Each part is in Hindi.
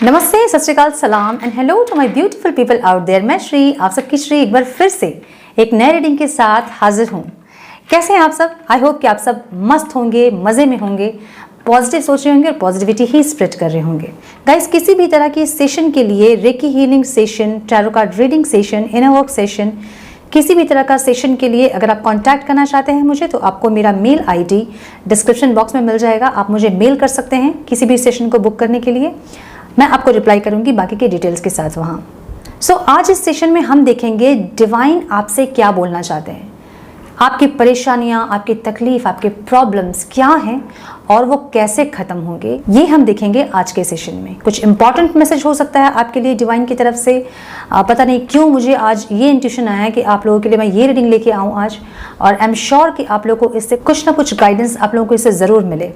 नमस्ते, सत श्री अकाल, सलाम and hello to my beautiful people out there. मैं श्री, आप सबकी श्री एक बार फिर से एक नए रीडिंग के साथ हाजिर हूँ। कैसे हैं आप सब? आई होप कि आप सब मस्त होंगे, मज़े में होंगे, पॉजिटिव सोच रहे होंगे और पॉजिटिविटी ही स्प्रेड कर रहे होंगे। गाइस, किसी भी तरह की सेशन के लिए, recce healing session, tarot card reading session, inner work session, किसी भी तरह का सेशन के लिए अगर आप कांटेक्ट करना चाहते हैं मुझे, तो आपको मेरा मेल आईडी डिस्क्रिप्शन बॉक्स में मिल जाएगा। आप मुझे मेल कर सकते हैं किसी भी सेशन को बुक करने के लिए। मैं आपको रिप्लाई करूंगी बाकी के डिटेल्स के साथ वहाँ। सो आज इस सेशन में हम देखेंगे डिवाइन आपसे क्या बोलना चाहते हैं, आपकी परेशानियाँ, आपकी तकलीफ, आपके प्रॉब्लम्स क्या हैं और वो कैसे ख़त्म होंगे, ये हम देखेंगे आज के सेशन में। कुछ इंपॉर्टेंट मैसेज हो सकता है आपके लिए डिवाइन की तरफ से। पता नहीं क्यों मुझे आज ये इंट्यूशन आया है कि आप लोगों के लिए मैं ये रीडिंग लेके आऊँ आज, और आई एम श्योर कि आप लोगों को इससे कुछ ना कुछ गाइडेंस आप लोगों को इससे ज़रूर मिले।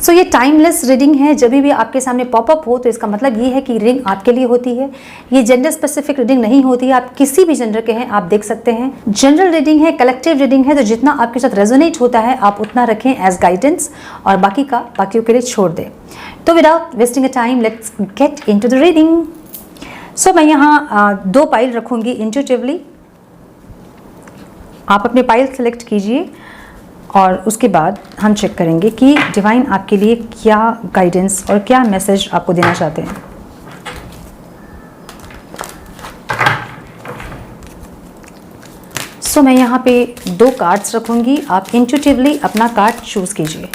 सो ये टाइमलेस रीडिंग है। जब भी आपके सामने पॉपअप हो तो इसका मतलब ये है कि रीडिंग आपके लिए होती है। ये जेंडर स्पेसिफिक रीडिंग नहीं होती है। आप किसी भी जेंडर के हैं आप देख सकते हैं। जनरल रीडिंग है, कलेक्टिव रीडिंग है, तो जितना आपके साथ रेजोनेट होता है आप उतना रखें एज गाइडेंस और बाकी का बाकियों के लिए छोड़ दें। तो without wasting a time let's get into the reading. So मैं यहाँ 2 पाइल रखूँगी इंट्यूटिवली। आप अपने पाइल सेलेक्ट कीजिए और उसके बाद हम चेक करेंगे कि डिवाइन आपके लिए क्या गाइडेंस और क्या मैसेज आपको देना चाहते हैं। सो मैं यहाँ पे 2 कार्ड्स रखूँगी। आप इंट्यूटिवली अपना कार्ड चूज़ कीजिए।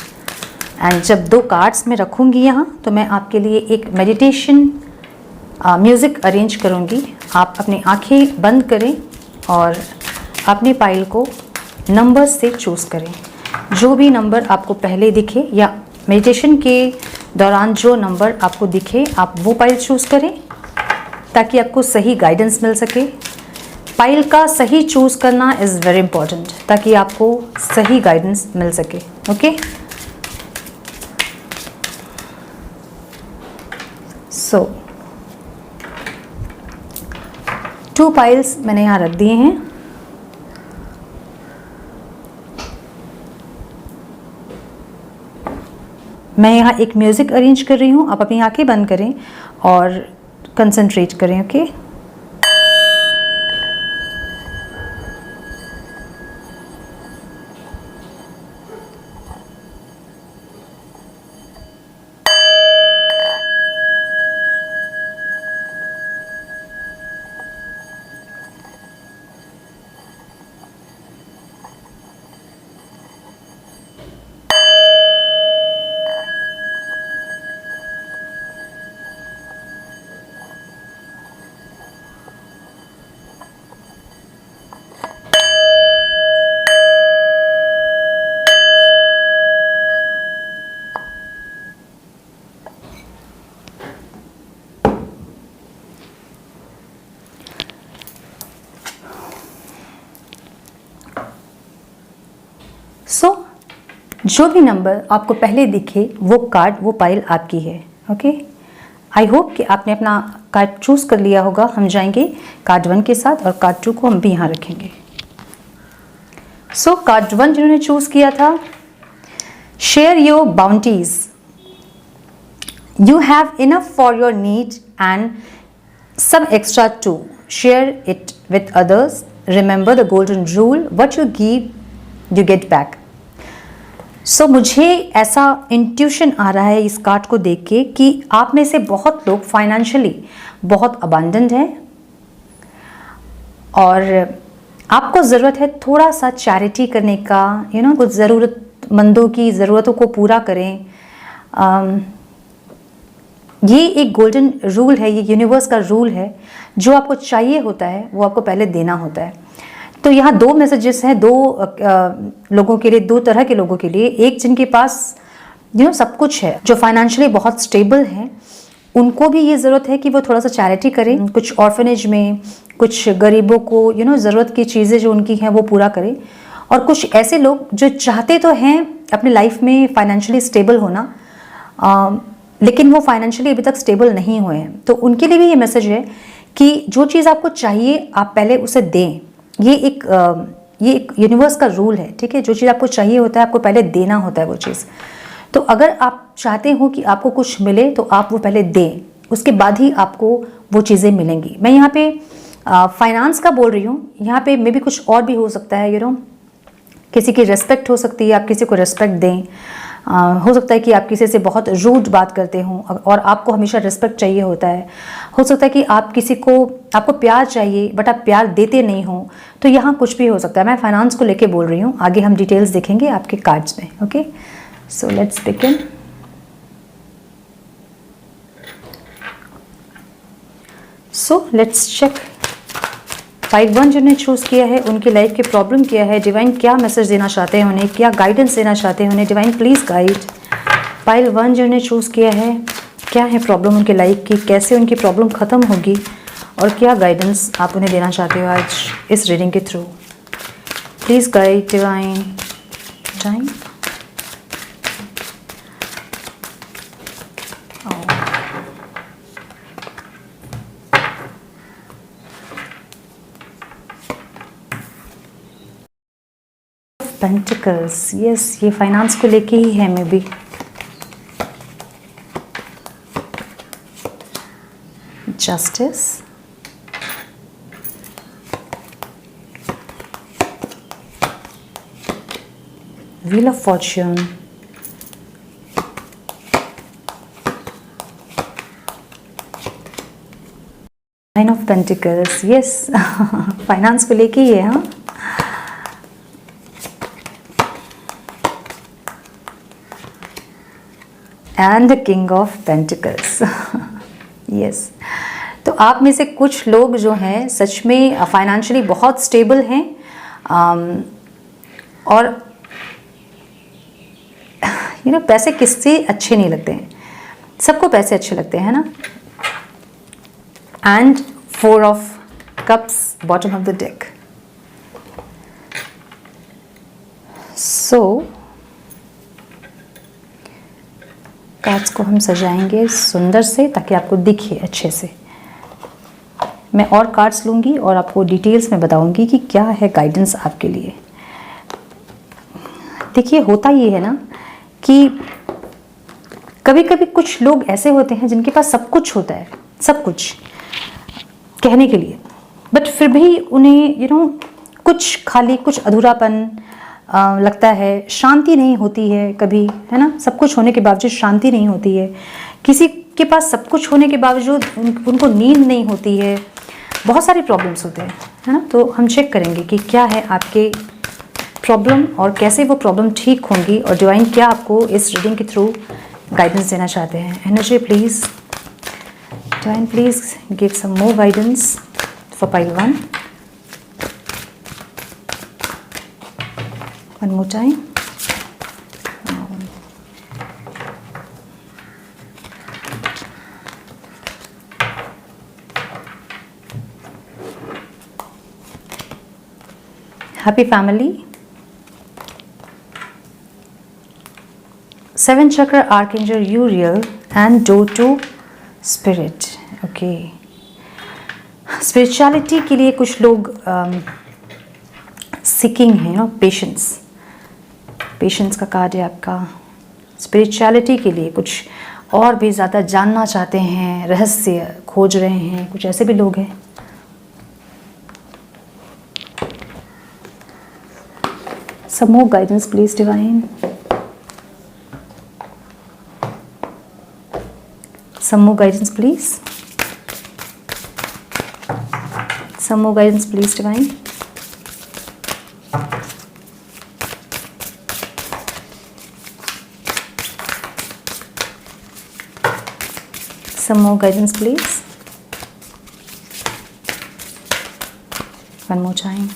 एंड जब 2 कार्ड्स में रखूँगी यहाँ, तो मैं आपके लिए एक मेडिटेशन म्यूज़िक अरेंज करूँगी। आप अपनी आँखें बंद करें और अपने पाइल को नंबर से चूज़ करें। जो भी नंबर आपको पहले दिखे या मेडिटेशन के दौरान जो नंबर आपको दिखे आप वो पाइल चूज़ करें ताकि आपको सही गाइडेंस मिल सके। पाइल का सही चूज़ करना इज़ वेरी इंपॉर्टेंट ताकि आपको सही गाइडेंस मिल सके। ओके, सो 2 पाइल्स मैंने यहाँ रख दिए हैं। मैं यहाँ एक म्यूज़िक अरेंज कर रही हूँ। आप अपनी आंखें बंद करें और कंसंट्रेट करें। ओके, जो भी नंबर आपको पहले दिखे वो कार्ड, वो पाइल आपकी है। ओके, आई होप कि आपने अपना कार्ड चूज़ कर लिया होगा। हम जाएंगे कार्ड 1 के साथ और कार्ड 2 को हम भी यहाँ रखेंगे। सो कार्ड 1 जिन्होंने चूज़ किया था, share your bounties, you have enough for your need and some extra to, share it with others, remember the golden rule, what you give you get back. So मुझे ऐसा इंट्यूशन आ रहा है इस कार्ड को देख के कि आप में से बहुत लोग फाइनेंशियली बहुत अबंडेंट हैं और आपको ज़रूरत है थोड़ा सा चैरिटी करने का। कुछ ज़रूरतमंदों की ज़रूरतों को पूरा करें। ये एक गोल्डन रूल है, ये यूनिवर्स का रूल है। जो आपको चाहिए होता है वो आपको पहले देना होता है। तो यहाँ 2 मैसेजेस हैं 2 लोगों के लिए, 2 तरह के लोगों के लिए। एक जिनके पास सब कुछ है, जो फाइनेंशियली बहुत स्टेबल हैं, उनको भी ये ज़रूरत है कि वो थोड़ा सा चैरिटी करें, कुछ ऑर्फनेज में कुछ गरीबों को ज़रूरत की चीज़ें जो उनकी हैं वो पूरा करें। और कुछ ऐसे लोग जो चाहते तो हैं अपने लाइफ में फाइनेंशियली स्टेबल होना, लेकिन वो फाइनेंशियली अभी तक स्टेबल नहीं हुए हैं, तो उनके लिए भी ये मैसेज है कि जो चीज़ आपको चाहिए आप पहले उसे दें। ये एक यूनिवर्स का रूल है, ठीक है। जो चीज़ आपको चाहिए होता है आपको पहले देना होता है वो चीज़। तो अगर आप चाहते हो कि आपको कुछ मिले तो आप वो पहले दें, उसके बाद ही आपको वो चीज़ें मिलेंगी। मैं यहाँ पे फाइनेंस का बोल रही हूँ, यहाँ पे मे बी कुछ और भी हो सकता है, किसी की रिस्पेक्ट हो सकती है, आप किसी को रिस्पेक्ट दें। हो सकता है कि आप किसी से बहुत रूड बात करते हो और आपको हमेशा रिस्पेक्ट चाहिए होता है। हो सकता है कि आपको प्यार चाहिए बट आप प्यार देते नहीं हो। तो यहाँ कुछ भी हो सकता है। मैं फाइनेंस को लेके बोल रही हूँ, आगे हम डिटेल्स देखेंगे आपके कार्ड्स में। Okay, so let's begin. So let's check. Pile 1 जिन्होंने चूज़ किया है उनकी लाइफ की प्रॉब्लम क्या है, डिवाइन क्या मैसेज देना चाहते हैं उन्हें, क्या गाइडेंस देना चाहते हैं उन्हें, डिवाइन प्लीज़ गाइड। पाइल 1 जिन्होंने चूज़ किया है, क्या है प्रॉब्लम उनकी लाइफ की, कैसे उनकी प्रॉब्लम ख़त्म होगी और क्या गाइडेंस आप उन्हें देना चाहते हो आज इस रीडिंग के through. Please guide divine time. Pentacles, yes, ये फाइनेंस को लेके ही है may be. Justice, wheel of Fortune, nine of pentacles, yes, finance को लेके ही है। हाँ, and the king of pentacles, yes. तो आप में से कुछ लोग जो हैं सच में फाइनेंशियली बहुत स्टेबल हैं, और पैसे किससे अच्छे नहीं लगते हैं, सबको पैसे अच्छे लगते हैं ना। And 4 of cups, bottom of the deck. So cards को हम सजाएंगे सुंदर से ताकि आपको दिखे अच्छे से। मैं और कार्ड्स लूँगी और आपको डिटेल्स में बताऊंगी कि क्या है गाइडेंस आपके लिए। देखिए, होता ये है ना कि कभी कभी कुछ लोग ऐसे होते हैं जिनके पास सब कुछ होता है, सब कुछ कहने के लिए, बट फिर भी उन्हें कुछ खाली, कुछ अधूरापन लगता है, शांति नहीं होती है कभी, है ना। सब कुछ होने के बावजूद शांति नहीं होती है। किसी के पास सब कुछ होने के बावजूद उनको नींद नहीं होती है। बहुत सारी प्रॉब्लम्स होते हैं, है ना। तो हम चेक करेंगे कि क्या है आपके प्रॉब्लम और कैसे वो प्रॉब्लम ठीक होंगी और डिवाइन क्या आपको इस रीडिंग के थ्रू गाइडेंस देना चाहते हैं। Energy please, divine please give some more guidance for pile 1। One more time. Happy family. 7 chakra archangel Uriel and door to spirit. Okay. Spirituality के लिए कुछ लोग सीकिंग है, पेशेंस का कार्ड है आपका। स्पिरिचुअलिटी के लिए कुछ और भी ज़्यादा जानना चाहते हैं, रहस्य खोज रहे हैं, कुछ ऐसे भी लोग हैं। Some more guidance please divine, some more guidance please, some more guidance please divine. Some more guidance please. One more time.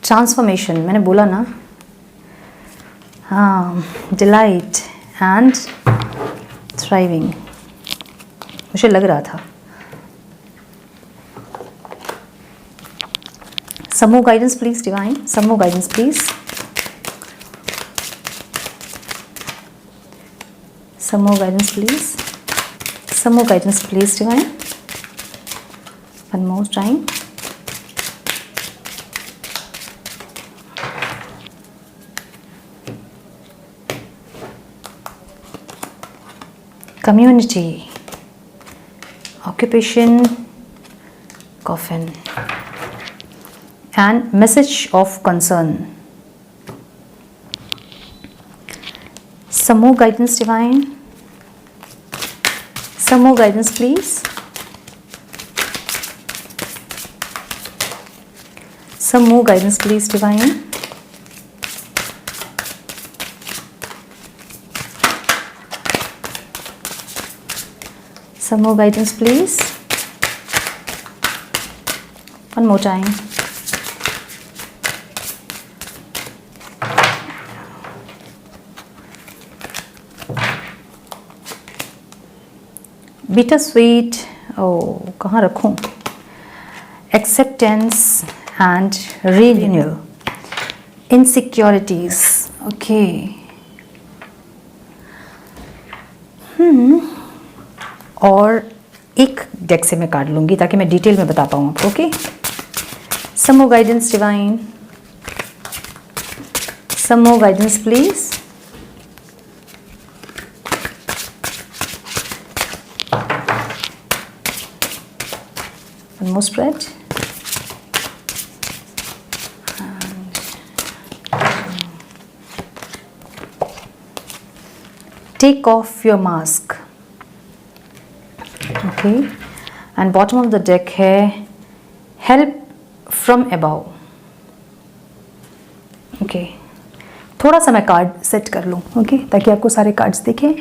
Transformation, मैंने बोला ना, हाँ, डिलाइट एंड थ्राइविंग, मुझे लग रहा था। Some more guidance please divine, some more guidance please, some more guidance please, Some more guidance please divine. One more time. Community, occupation, coffin, and message of concern. Some more guidance divine. Some more guidance please. Some more guidance please divine. Some more guidance please. One more time. Bittersweet, कहाँ रखूँ? Acceptance and renewal. Insecurities, okay. और एक डेक से मैं काट लूँगी ताकि मैं डिटेल में बता पाऊँ आपको, okay? Some more guidance divine. Some more guidance please. One more spread. Take off your mask. Okay. And bottom of the deck है help from above. Okay. थोड़ा सा मैं कार्ड सेट कर लूँ, ओके, ताकि आपको सारे कार्ड्स दिखें.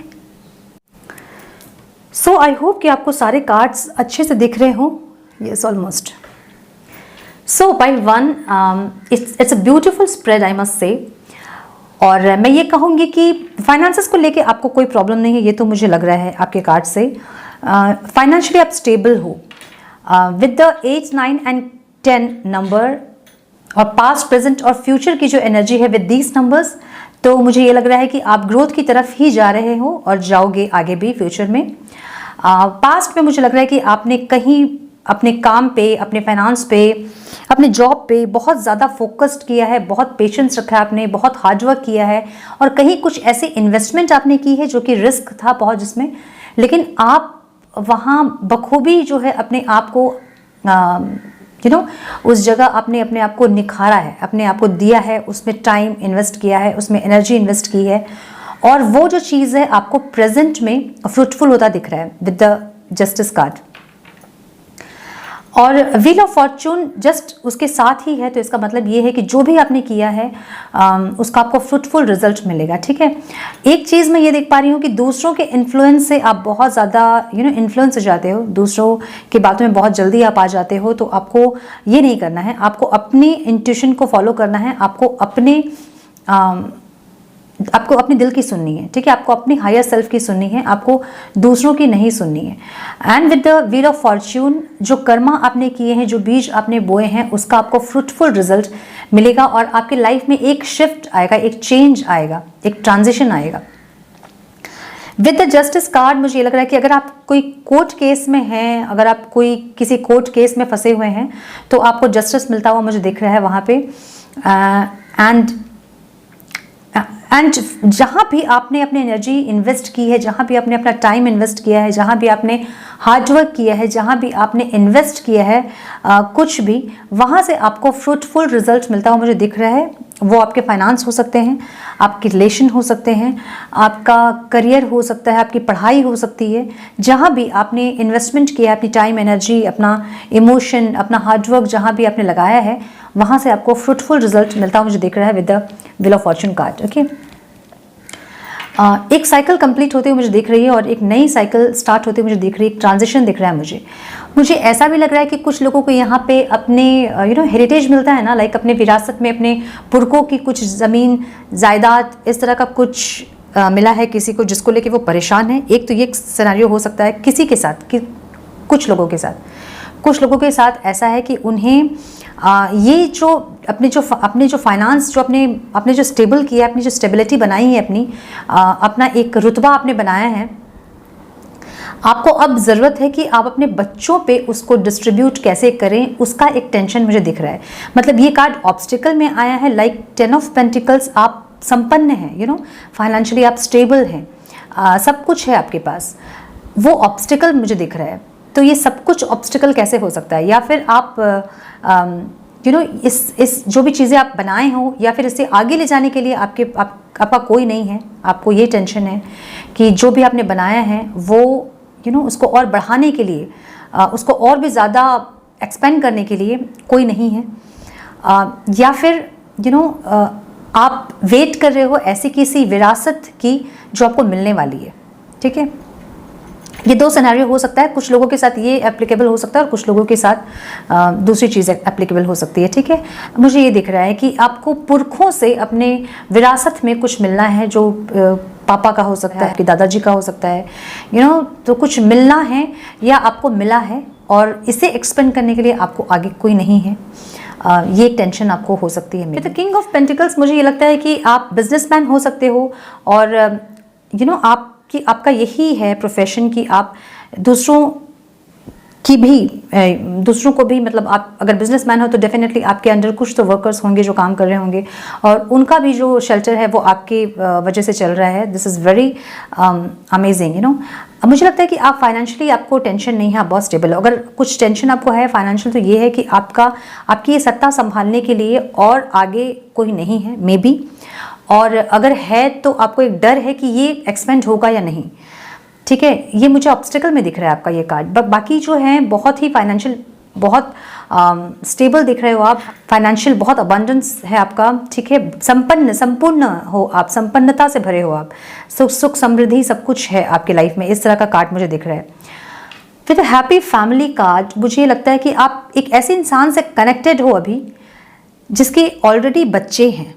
सो आई होप कि आपको सारे कार्ड्स अच्छे से दिख रहे हों. Yes, almost. So pile 1, it's a beautiful spread, I must say. और मैं ये कहूँगी कि फाइनेंसेस को लेके आपको कोई प्रॉब्लम नहीं है, ये तो मुझे लग रहा है आपके कार्ड से. फाइनेंशियली आप स्टेबल हो. विद द 8, 9 एंड 10 नंबर और पास्ट, प्रेजेंट और फ्यूचर की जो एनर्जी है विद दीज नंबर्स, तो मुझे ये लग रहा है कि आप ग्रोथ की तरफ ही जा रहे हो और जाओगे आगे भी फ्यूचर में. पास्ट में मुझे लग रहा है कि आपने कहीं अपने काम पे, अपने फाइनेंस पे, अपने जॉब पे बहुत ज़्यादा फोकस्ड किया है, बहुत पेशेंस रखा है आपने, बहुत हार्डवर्क किया है और कहीं कुछ ऐसे इन्वेस्टमेंट आपने की है जो कि रिस्क था बहुत जिसमें, लेकिन आप वहाँ बखूबी जो है अपने आप को उस जगह आपने अपने आप को निखारा है, अपने आप को दिया है, उसमें टाइम इन्वेस्ट किया है, उसमें एनर्जी इन्वेस्ट की है और वो जो चीज़ है आपको प्रेजेंट में फ्रूटफुल होता दिख रहा है विद द जस्टिस कार्ड. और व्हील ऑफ फॉर्चून जस्ट उसके साथ ही है, तो इसका मतलब ये है कि जो भी आपने किया है उसका आपको फ्रूटफुल रिजल्ट मिलेगा. ठीक है. एक चीज़ मैं ये देख पा रही हूँ कि दूसरों के इन्फ्लुएंस से आप बहुत ज़्यादा इन्फ्लुएंस हो जाते हो, दूसरों की बातों में बहुत जल्दी आप आ जाते हो. तो आपको ये नहीं करना है, आपको अपनी इंट्यूशन को फॉलो करना है, आपको अपने दिल की सुननी है. ठीक है. आपको अपनी हायर सेल्फ की सुननी है, आपको दूसरों की नहीं सुननी है. And with the wheel of Fortune, जो कर्मा आपने किए हैं, जो बीज आपने बोए हैं, उसका आपको फ्रूटफुल रिजल्ट मिलेगा और आपके लाइफ में एक शिफ्ट आएगा, एक चेंज आएगा, एक ट्रांजिशन आएगा. विद द जस्टिस कार्ड मुझे ये लग रहा है कि अगर आप कोई कोर्ट केस में हैं, अगर आप कोई किसी कोर्ट केस में फंसे हुए हैं, तो आपको जस्टिस मिलता हुआ मुझे दिख रहा है वहाँ पे. एंड जहाँ भी आपने अपनी एनर्जी इन्वेस्ट की है, जहाँ भी आपने अपना टाइम इन्वेस्ट किया है, जहाँ भी आपने हार्डवर्क किया है, जहाँ भी आपने इन्वेस्ट किया है कुछ भी, वहाँ से आपको फ्रूटफुल रिजल्ट मिलता हुआ मुझे दिख रहा है. वो आपके फाइनेंस हो सकते हैं, आपके रिलेशन हो सकते हैं, आपका करियर हो सकता है, आपकी पढ़ाई हो सकती है. जहाँ भी आपने इन्वेस्टमेंट किया है, अपनी टाइम, एनर्जी, अपना इमोशन, अपना हार्डवर्क जहाँ भी आपने लगाया है, वहाँ से आपको फ्रूटफुल रिजल्ट मिलता हुआ मुझे दिख रहा है with the wheel of Fortune card. Okay. एक साइकिल कंप्लीट होते हुए मुझे दिख रही है और एक नई साइकिल स्टार्ट होते हुए मुझे दिख रही है, एक ट्रांजिशन दिख रहा है मुझे ऐसा भी लग रहा है कि कुछ लोगों को यहाँ पे अपने हेरिटेज मिलता है ना, लाइक अपने विरासत में अपने पुरखों की कुछ ज़मीन जायदाद इस तरह का कुछ मिला है किसी को, जिसको लेके वो परेशान है. एक तो ये सिनेरियो हो सकता है किसी के साथ, कि कुछ लोगों के साथ ऐसा है कि उन्हें ये जो अपने जो फाइनेंस, जो अपने जो स्टेबल किया है, अपनी जो स्टेबिलिटी बनाई है, अपना एक रुतबा आपने बनाया है, आपको अब ज़रूरत है कि आप अपने बच्चों पे उसको डिस्ट्रीब्यूट कैसे करें, उसका एक टेंशन मुझे दिख रहा है। मतलब ये कार्ड ऑब्स्टिकल में आया है, लाइक 10 ऑफ पेंटिकल्स। आप संपन्न हैं, फाइनेंशियली आप स्टेबल हैं, सब कुछ है आपके पास। वो ऑब्स्टिकल मुझे दिख रहा है। तो ये सब कुछ ऑब्स्टिकल कैसे हो सकता है? या फिर आप इस जो भी चीज़ें आप बनाए हो, या फिर इसे आगे ले जाने के लिए आपका कोई नहीं है। आपको ये टेंशन है कि जो भी आपने बनाया है वो उसको और बढ़ाने के लिए, उसको और भी ज़्यादा एक्सपेंड करने के लिए कोई नहीं है। या फिर आप वेट कर रहे हो ऐसी किसी विरासत की जो आपको मिलने वाली है। ठीक है, ये दो सिनेरियो हो सकता है। कुछ लोगों के साथ ये एप्लीकेबल हो सकता है और कुछ लोगों के साथ दूसरी चीज़ एप्लीकेबल हो सकती है। ठीक है, मुझे ये दिख रहा है कि आपको पुरखों से अपने विरासत में कुछ मिलना है, जो पापा का हो सकता है, आपके दादाजी का हो सकता है, तो कुछ मिलना है या आपको मिला है, और इसे एक्सपेंड करने के लिए आपको आगे कोई नहीं है। ये टेंशन आपको हो सकती है। तो किंग ऑफ पेंटिकल्स, मुझे ये लगता है कि आप बिजनेसमैन हो सकते हो, और आपका यही है प्रोफेशन कि आप दूसरों को भी, मतलब आप अगर बिजनेसमैन हो तो डेफिनेटली आपके अंडर कुछ तो वर्कर्स होंगे जो काम कर रहे होंगे, और उनका भी जो शेल्टर है वो आपके वजह से चल रहा है। This is very amazing. मुझे लगता है कि आप फाइनेंशियली, आपको टेंशन नहीं है, आप बहुत स्टेबल हो। अगर कुछ टेंशन आपको है फाइनेंशियल, तो ये है कि आपकी ये सत्ता संभालने के लिए और आगे कोई नहीं है, मे बी। और अगर है तो आपको एक डर है कि ये एक्सपेंड होगा या नहीं। ठीक है, ये मुझे ऑब्स्टिकल में दिख रहा है आपका ये कार्ड। बाकी जो है बहुत ही फाइनेंशियल, बहुत स्टेबल दिख रहे हो आप। फाइनेंशियल बहुत अबंडेंस है आपका। ठीक है, संपूर्ण हो आप, संपन्नता से भरे हो आप, सुख समृद्धि सब कुछ है आपके लाइफ में। इस तरह का कार्ड मुझे दिख रहा है। फिर हैप्पी फैमिली कार्ड, मुझे लगता है कि आप एक ऐसे इंसान से कनेक्टेड हो अभी जिसके ऑलरेडी बच्चे हैं,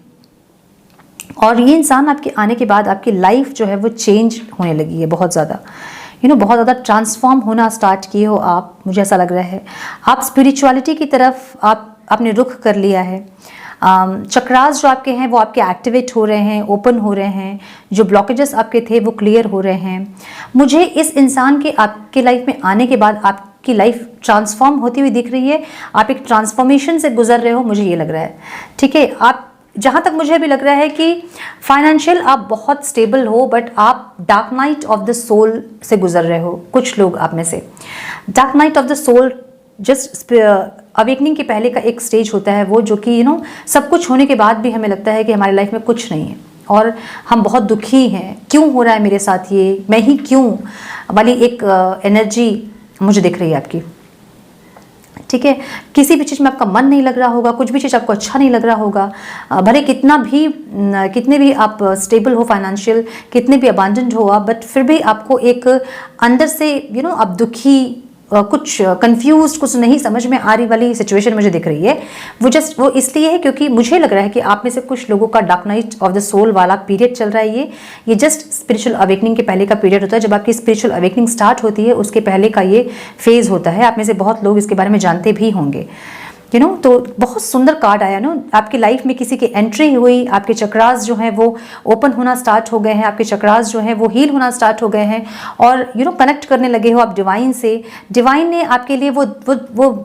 और ये इंसान आपके आने के बाद आपकी लाइफ जो है वो चेंज होने लगी है बहुत ज़्यादा। बहुत ज़्यादा ट्रांसफॉर्म होना स्टार्ट किए हो आप, मुझे ऐसा लग रहा है। आप स्पिरिचुअलिटी की तरफ आपने रुख कर लिया है। चक्रास जो आपके हैं वो आपके एक्टिवेट हो रहे हैं, ओपन हो रहे हैं। जो ब्लॉकेजेस आपके थे वो क्लियर हो रहे हैं। मुझे इस इंसान के आपके लाइफ में आने के बाद आपकी लाइफ ट्रांसफॉर्म होती हुई दिख रही है। आप एक ट्रांसफॉर्मेशन से गुजर रहे हो, मुझे ये लग रहा है। ठीक है, आप जहाँ तक मुझे भी लग रहा है कि फाइनेंशियल आप बहुत स्टेबल हो, बट आप dark night of the soul से गुजर रहे हो। कुछ लोग आप में से dark night of the soul, just awakening के पहले का एक स्टेज होता है वो, जो कि सब कुछ होने के बाद भी हमें लगता है कि हमारी लाइफ में कुछ नहीं है और हम बहुत दुखी हैं। क्यों हो रहा है मेरे साथ ये, मैं ही क्यों वाली एक एनर्जी मुझे दिख रही है आपकी। ठीक है, किसी भी चीज़ में आपका मन नहीं लग रहा होगा, कुछ भी चीज़ आपको अच्छा नहीं लग रहा होगा। भले कितने भी आप स्टेबल हो फाइनेंशियल, कितने भी अबांडेंट हो आप, बट फिर भी आपको एक अंदर से आप दुखी, कुछ कंफ्यूज, कुछ नहीं समझ में आ रही वाली सिचुएशन मुझे दिख रही है। वो इसलिए है क्योंकि मुझे लग रहा है कि आप में से कुछ लोगों का dark night of the soul वाला पीरियड चल रहा है। ये जस्ट स्पिरिचुअल अवेकनिंग के पहले का पीरियड होता है। जब आपकी स्पिरिचुअल अवेकनिंग स्टार्ट होती है उसके पहले का ये फेज होता है। आप में से बहुत लोग इसके बारे में जानते भी होंगे। तो बहुत सुंदर कार्ड आया आपकी लाइफ में किसी की एंट्री हुई, आपके चक्रास जो हैं वो ओपन होना स्टार्ट हो गए हैं, आपके चक्रास जो हैं वो हील होना स्टार्ट हो गए हैं, और कनेक्ट करने लगे हो आप डिवाइन से। डिवाइन ने आपके लिए वो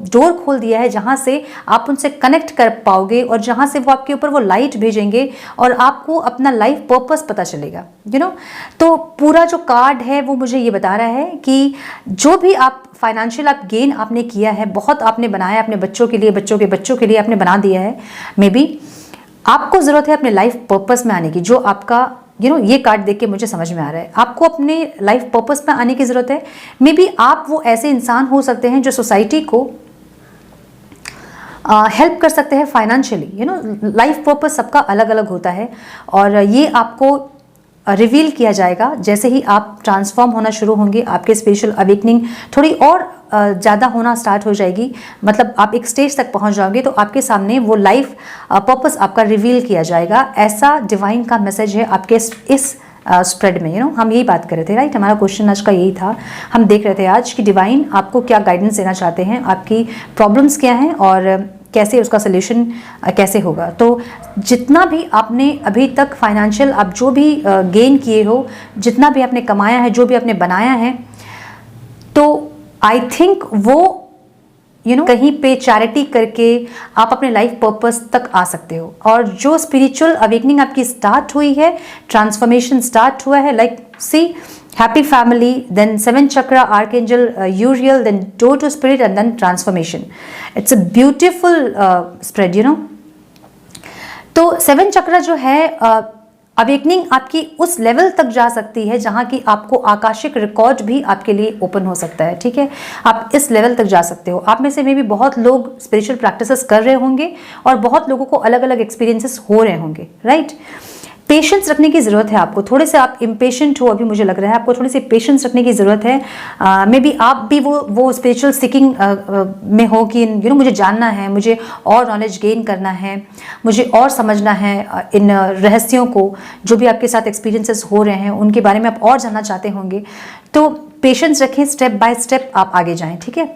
डोर खोल दिया है जहाँ से आप उनसे कनेक्ट कर पाओगे, और जहाँ से वो आपके ऊपर वो लाइट भेजेंगे और आपको अपना लाइफ पर्पस पता चलेगा। तो पूरा जो कार्ड है वो मुझे ये बता रहा है कि जो भी आप फाइनेंशियल आप गेन आपने किया है, बहुत आपने बनाया अपने बच्चों के लिए, बच्चों के बच्चों के लिए आपने बना दिया है। मे बी आपको ज़रूरत है अपने लाइफ पर्पस में आने की, जो आपका ये कार्ड देख के मुझे समझ में आ रहा है। आपको अपने लाइफ पर्पस में आने की ज़रूरत है। मे बी आप वो ऐसे इंसान हो सकते हैं जो सोसाइटी को हेल्प कर सकते हैं फाइनेंशियली। लाइफ पर्पस सबका अलग अलग होता है, और ये आपको रिवील किया जाएगा जैसे ही आप ट्रांसफॉर्म होना शुरू होंगे। आपके स्पिरिचुअल अवेकनिंग थोड़ी और ज़्यादा होना स्टार्ट हो जाएगी, मतलब आप एक स्टेज तक पहुंच जाओगे तो आपके सामने वो लाइफ पर्पस आपका रिवील किया जाएगा। ऐसा डिवाइन का मैसेज है आपके इस स्प्रेड में। हम यही बात कर रहे थे, राइट। हमारा क्वेश्चन आज का यही था। हम देख रहे थे आज कि डिवाइन आपको क्या गाइडेंस देना चाहते हैं, आपकी प्रॉब्लम्स क्या हैं और कैसे उसका सोल्यूशन कैसे होगा। तो जितना भी आपने अभी तक फाइनेंशियल आप जो भी गेन किए हो, जितना भी आपने कमाया है, जो भी आपने बनाया है, तो आई थिंक वो कहीं पे चैरिटी करके आप अपने लाइफ पर्पस तक आ सकते हो। और जो स्पिरिचुअल अवेकनिंग आपकी स्टार्ट हुई है, ट्रांसफॉर्मेशन स्टार्ट हुआ है, like see happy family, then 7 chakra archangel Uriel, then door to spirit and then transformation. It's a beautiful spread तो 7 चक्रा जो है अवेकनिंग आपकी उस लेवल तक जा सकती है जहां की आपको आकाशिक रिकॉर्ड भी आपके लिए ओपन हो सकता है। ठीक है, आप इस लेवल तक जा सकते हो। आप में से मे भी बहुत लोग स्पिरिचुअल प्रैक्टिसेस कर रहे होंगे और बहुत लोगों को अलग अलग एक्सपीरियंसेस हो रहे होंगे, राइट। पेशेंस रखने की ज़रूरत है आपको। थोड़े से आप इम्पेशेंट हो अभी, मुझे लग रहा है आपको थोड़ी सी पेशेंस रखने की ज़रूरत है। मे बी आप भी वो स्पिरिचुअल सीकिंग में हो कि मुझे जानना है, मुझे और नॉलेज गेन करना है, मुझे और समझना है इन रहस्यों को, जो भी आपके साथ एक्सपीरियंसेस हो रहे हैं उनके बारे में आप और जानना चाहते होंगे। तो पेशेंस रखें, स्टेप बाय स्टेप आप आगे जाएं। ठीक है,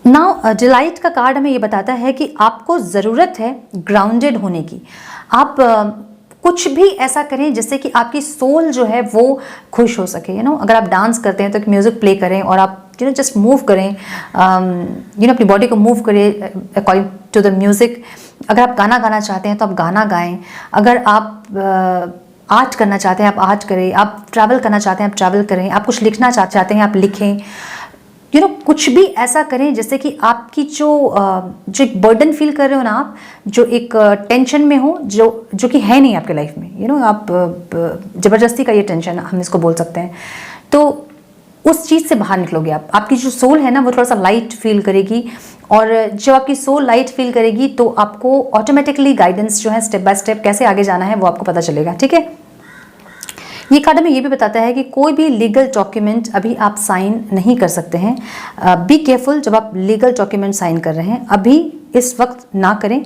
नाउ डिलाइट का कार्ड हमें ये बताता है कि आपको ज़रूरत है ग्राउंडेड होने की। आप कुछ भी ऐसा करें जिससे कि आपकी सोल जो है वो खुश हो सके। अगर आप डांस करते हैं तो एक म्यूज़िक प्ले करें और आप जस्ट मूव करें, अपनी बॉडी को मूव करें अकॉर्डिंग टू द म्यूज़िक। अगर आप गाना गाना चाहते हैं तो आप गाना गाएं। अगर आप आर्ट करना चाहते हैं आप आर्ट करें। आप ट्रैवल करना चाहते हैं आप ट्रैवल करें। आप कुछ लिखना चाहते हैं आप लिखें। कुछ भी ऐसा करें जिससे कि आपकी जो एक बर्डन फील कर रहे हो ना आप, जो एक टेंशन में हो, जो कि है नहीं आपके लाइफ में, आप ज़बरदस्ती का ये टेंशन हम इसको बोल सकते हैं, तो उस चीज़ से बाहर निकलोगे आप। आपकी जो सोल है ना वो थोड़ा सा लाइट फील करेगी, और जब आपकी सोल लाइट फील करेगी तो आपको ऑटोमेटिकली गाइडेंस जो है स्टेप बाय स्टेप कैसे आगे जाना है वो आपको पता चलेगा। ठीक है, ये कार्ड हमें ये भी बताता है कि कोई भी लीगल डॉक्यूमेंट अभी आप साइन नहीं कर सकते हैं। बी केयरफुल जब आप लीगल डॉक्यूमेंट साइन कर रहे हैं, अभी इस वक्त ना करें।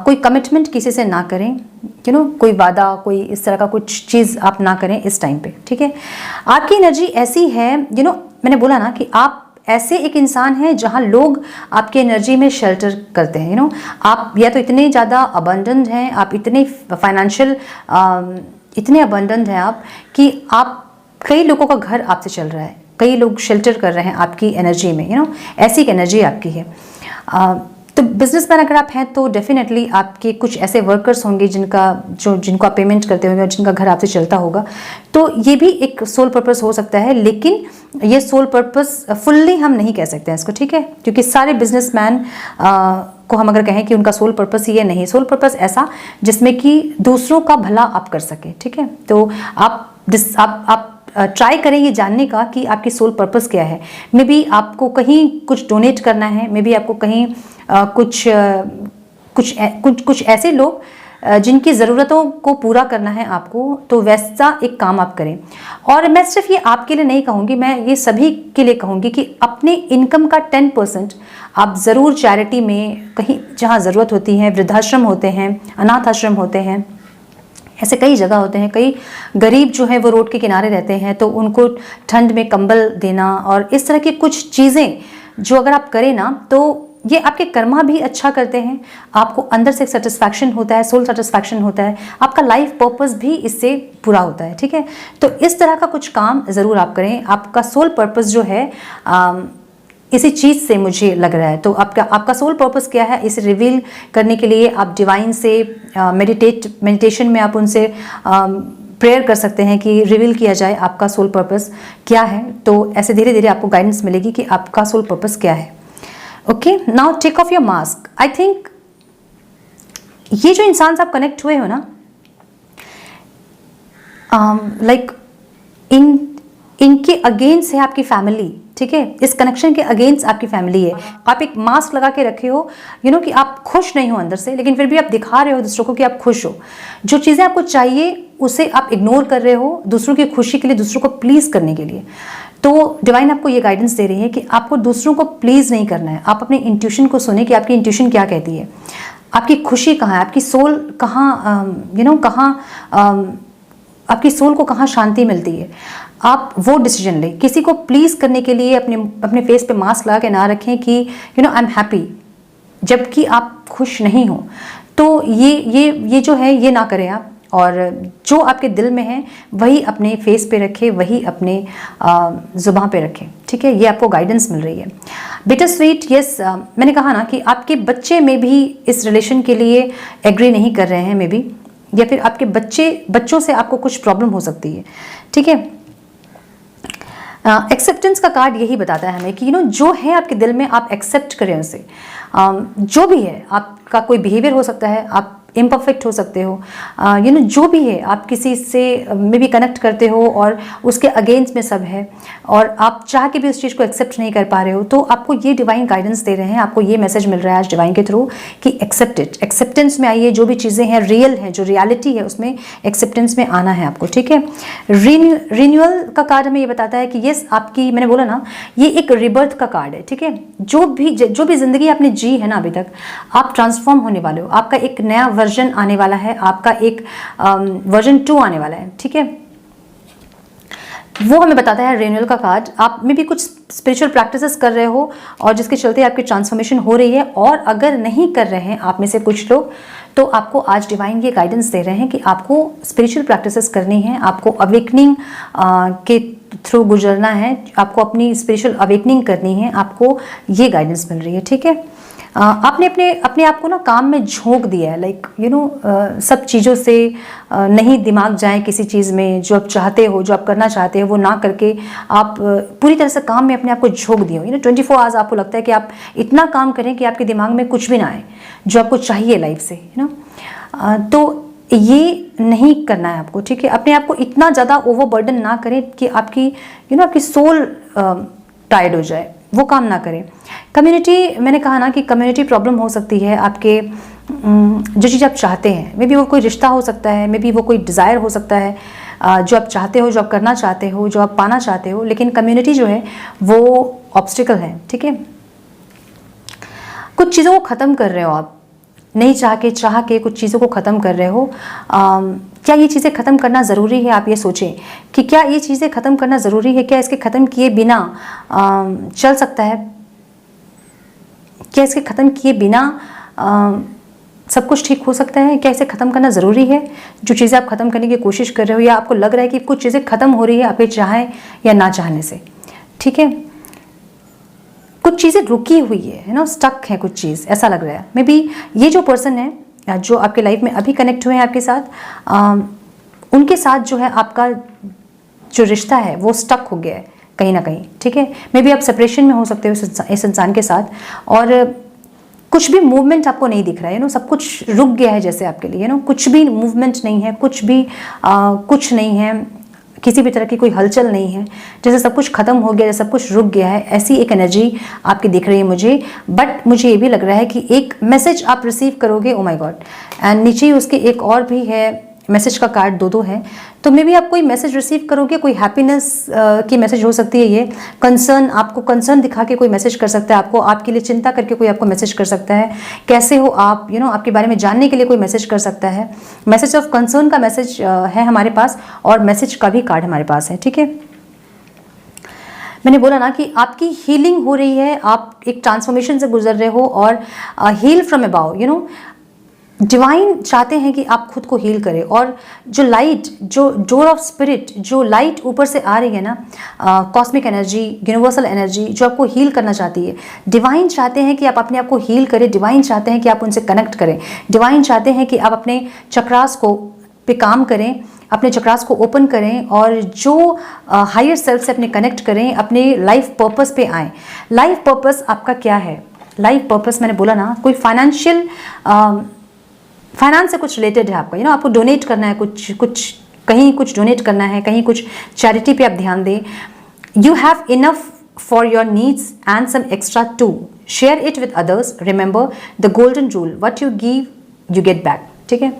कोई कमिटमेंट किसी से ना करें, कोई वादा, कोई इस तरह का कुछ चीज़ आप ना करें इस टाइम पे। ठीक है, आपकी एनर्जी ऐसी है, मैंने बोला ना कि आप ऐसे एक इंसान हैं जहां लोग आपके एनर्जी में शेल्टर करते हैं। आप या तो इतने ज़्यादा अबंडेंट हैं, आप इतने फाइनेंशियल इतने अबंडेंट हैं आप कि कई लोगों का घर आपसे चल रहा है, कई लोग शेल्टर कर रहे हैं आपकी एनर्जी में। ऐसी एक एनर्जी आपकी है। तो बिजनेसमैन अगर आप हैं तो डेफिनेटली आपके कुछ ऐसे वर्कर्स होंगे जिनको आप पेमेंट करते होंगे और जिनका घर आपसे चलता होगा। तो ये भी एक सोल पर्पस हो सकता है, लेकिन ये सोल पर्पस फुल्ली हम नहीं कह सकते हैं इसको। ठीक है, क्योंकि सारे बिजनेसमैन को हम अगर कहें कि उनका सोल पर्पस ये नहीं, सोल पर्पस ऐसा जिसमें कि दूसरों का भला आप कर सके। ठीक है, तो आप ट्राई करें ये जानने का कि आपकी सोल पर्पस क्या है। मे बी आपको कहीं कुछ डोनेट करना है, मे बी आपको कहीं कुछ ऐसे लोग जिनकी ज़रूरतों को पूरा करना है आपको, तो वैसा एक काम आप करें। और मैं सिर्फ ये आपके लिए नहीं कहूँगी, मैं ये सभी के लिए कहूँगी कि अपने इनकम का 10% आप ज़रूर चैरिटी में, कहीं जहाँ ज़रूरत होती है, वृद्धाश्रम होते हैं, अनाथ आश्रम होते हैं, ऐसे कई जगह होते हैं। कई गरीब जो है वो रोड के किनारे रहते हैं, तो उनको ठंड में कंबल देना और इस तरह की कुछ चीज़ें जो अगर आप करें ना, तो ये आपके कर्मा भी अच्छा करते हैं, आपको अंदर से एक सेटिस्फैक्शन होता है, सोल सेटिस्फैक्शन होता है, आपका लाइफ पर्पस भी इससे पूरा होता है। ठीक है, तो इस तरह का कुछ काम ज़रूर आप करें। आपका सोल पर्पस जो है इसी चीज़ से मुझे लग रहा है। तो आपका सोल पर्पस क्या है, इसे रिवील करने के लिए आप डिवाइन से मेडिटेशन में आप उनसे प्रेयर कर सकते हैं कि रिवील किया जाए आपका सोल पर्पस क्या है। तो ऐसे धीरे धीरे आपको गाइडेंस मिलेगी कि आपका सोल पर्पस क्या है। Okay, now take off your mask. I think ये जो इंसान से आप कनेक्ट हुए हो ना, लाइक इनके अगेंस्ट है आपकी फैमिली। ठीक है, इस कनेक्शन के अगेंस्ट आपकी फैमिली है। आप एक मास्क लगा के रखे हो, कि आप खुश नहीं हो अंदर से, लेकिन फिर भी आप दिखा रहे हो दूसरों को कि आप खुश हो। जो चीज़ें आपको चाहिए उसे आप इग्नोर कर रहे हो दूसरों की खुशी के लिए, दूसरों को प्लीज़ करने के लिए। तो डिवाइन आपको ये गाइडेंस दे रही है कि आपको दूसरों को प्लीज़ नहीं करना है। आप अपनी इंट्यूशन को सुने कि आपकी इंट्यूशन क्या कहती है, आपकी खुशी कहाँ है, आपकी सोल कहाँ कहाँ आपकी सोल को कहाँ शांति मिलती है। आप वो डिसीजन लें। किसी को प्लीज़ करने के लिए अपने फेस पे मास्क लगा के ना रखें कि आई एम हैप्पी, जबकि आप खुश नहीं हो। तो ये जो है ये ना करें आप। और जो आपके दिल में है वही अपने फेस पे रखें, वही अपने ज़ुबान पे रखें, ठीक है। ये आपको गाइडेंस मिल रही है। बिटर स्वीट, यस, मैंने कहा ना कि आपके बच्चे में भी इस रिलेशन के लिए एग्री नहीं कर रहे हैं मे बी, या फिर आपके बच्चों से आपको कुछ प्रॉब्लम हो सकती है, ठीक है। एक्सेप्टेंस का कार्ड यही बताता है हमें कि जो है आपके दिल में आप एक्सेप्ट करें उसे। जो भी है, आपका कोई बिहेवियर हो सकता है, आप इम्परफेक्ट हो सकते हो, जो भी है, आप किसी से में भी कनेक्ट करते हो और उसके अगेंस्ट में सब है और आप चाह के भी उस चीज़ को एक्सेप्ट नहीं कर पा रहे हो, तो आपको ये डिवाइन गाइडेंस दे रहे हैं, आपको ये मैसेज मिल रहा है आज डिवाइन के थ्रू कि एक्सेप्ट इट, एक्सेप्टेंस में आइए। जो भी चीज़ें हैं रियल हैं, जो रियलिटी है उसमें एक्सेप्टेंस में आना है आपको, ठीक है। रिन्यूअल का कार्ड हमें ये बताता है कि यस, आपकी, मैंने बोला ना, ये एक रिबर्थ का कार्ड है, ठीक है। जो भी जिंदगी आपने जी है ना अभी तक, आप ट्रांसफॉर्म होने वाले हो, आपका एक नया वर्जन आने वाला है, आपका एक वर्जन 2 आने वाला है, ठीक है। वो हमें बताता है रिन्यूअल का कार्ड। आप में भी कुछ स्पिरिचुअल प्रैक्टिसेस कर रहे हो और जिसके चलते आपकी ट्रांसफॉर्मेशन हो रही है, और अगर नहीं कर रहे हैं आप में से कुछ लोग, तो आपको आज डिवाइन ये गाइडेंस दे रहे हैं कि आपको स्पिरिचुअल प्रैक्टिसेस करनी है, आपको अवेकनिंग के थ्रू गुजरना है, आपको अपनी स्पिरिचुअल अवेकनिंग करनी है, आपको ये गाइडेंस मिल रही है, ठीक है। आपने अपने आप को ना काम में झोंक दिया है, लाइक सब चीज़ों से नहीं दिमाग जाए किसी चीज़ में, जो आप चाहते हो, जो आप करना चाहते हो वो ना करके आप पूरी तरह से काम में अपने आप को झोंक दिए हो। 24 आवर्स आपको लगता है कि आप इतना काम करें कि आपके दिमाग में कुछ भी ना आए जो आपको चाहिए लाइफ से, तो ये नहीं करना है आपको, ठीक है। अपने आप को इतना ज़्यादा ओवरबर्डन ना करें कि आपकी आपकी सोल टायर्ड हो जाए, वो काम ना करें। कम्युनिटी, मैंने कहा ना कि कम्युनिटी प्रॉब्लम हो सकती है आपके, जो चीज़ आप चाहते हैं, मे बी वो कोई रिश्ता हो सकता है, मे बी वो कोई डिज़ायर हो सकता है, जो आप चाहते हो, जो आप करना चाहते हो, जो आप पाना चाहते हो, लेकिन कम्युनिटी जो है वो ऑब्स्टिकल है, ठीक है। कुछ चीज़ों को ख़त्म कर रहे हो आप, नहीं चाह के कुछ चीज़ों को ख़त्म कर रहे हो। क्या ये चीज़ें ख़त्म करना ज़रूरी है? आप ये सोचें कि क्या ये चीज़ें ख़त्म करना ज़रूरी है? क्या इसके ख़त्म किए बिना चल सकता है? क्या इसके ख़त्म किए बिना सब कुछ ठीक हो सकता है? क्या इसे ख़त्म करना ज़रूरी है? जो चीज़ें आप ख़त्म करने की कोशिश कर रहे हो, या आपको लग रहा है कि कुछ चीज़ें ख़त्म हो रही है आपके चाहे या ना चाहने से, ठीक है। कुछ चीज़ें रुकी हुई है स्टक है कुछ चीज़, ऐसा लग रहा है। मे बी ये जो पर्सन है जो आपके लाइफ में अभी कनेक्ट हुए हैं आपके साथ, उनके साथ जो है आपका जो रिश्ता है वो स्टक हो गया है कहीं ना कहीं, ठीक है। मे बी आप सेपरेशन में हो सकते हो इस इंसान के साथ, और कुछ भी मूवमेंट आपको नहीं दिख रहा है, सब कुछ रुक गया है जैसे आपके लिए, कुछ भी मूवमेंट नहीं है, कुछ भी कुछ नहीं है, किसी भी तरह की कोई हलचल नहीं है, जैसे सब कुछ खत्म हो गया है, सब कुछ रुक गया है, ऐसी एक एनर्जी आपकी दिख रही है मुझे। बट मुझे ये भी लग रहा है कि एक मैसेज आप रिसीव करोगे, ओ माय गॉड। एंड नीचे ही उसके एक और भी है मैसेज का कार्ड, दो है, तो मे बी आप कोई मैसेज रिसीव करोगे, कोई हैप्पीनेस की मैसेज हो सकती है ये, कंसर्न, आपको कंसर्न दिखा के कोई मैसेज कर सकता है, आपको आपके लिए चिंता करके कोई आपको मैसेज कर सकता है, कैसे हो आप, आपके बारे में जानने के लिए कोई मैसेज कर सकता है। मैसेज ऑफ कंसर्न का मैसेज है हमारे पास, और मैसेज का भी कार्ड हमारे पास है, ठीक है। मैंने बोला ना कि आपकी हीलिंग हो रही है, आप एक ट्रांसफॉर्मेशन से गुजर रहे हो, और हील फ्रॉम अबाउ, डिवाइन चाहते हैं कि आप खुद को हील करें, और जो लाइट, जो डोर ऑफ स्पिरिट, जो लाइट ऊपर से आ रही है ना, कॉस्मिक एनर्जी, यूनिवर्सल एनर्जी जो आपको हील करना चाहती है, डिवाइन चाहते हैं कि आप अपने आप को हील करें, डिवाइन चाहते हैं कि आप उनसे कनेक्ट करें, डिवाइन चाहते हैं कि आप अपने चक्रास को पे काम करें, अपने चक्रास को ओपन करें, और जो हायर सेल्फ से अपने कनेक्ट करें, अपने लाइफ पर्पस पे आएँ। लाइफ पर्पस आपका क्या है? लाइफ पर्पस, मैंने बोला ना, कोई फाइनेंस से कुछ रिलेटेड है आपका, आपको डोनेट करना है, कहीं कुछ डोनेट करना है, कहीं कुछ चैरिटी पे आप ध्यान दें। You have enough for your needs and some extra to share it with others, remember the golden rule, what you give you get back, ठीक है।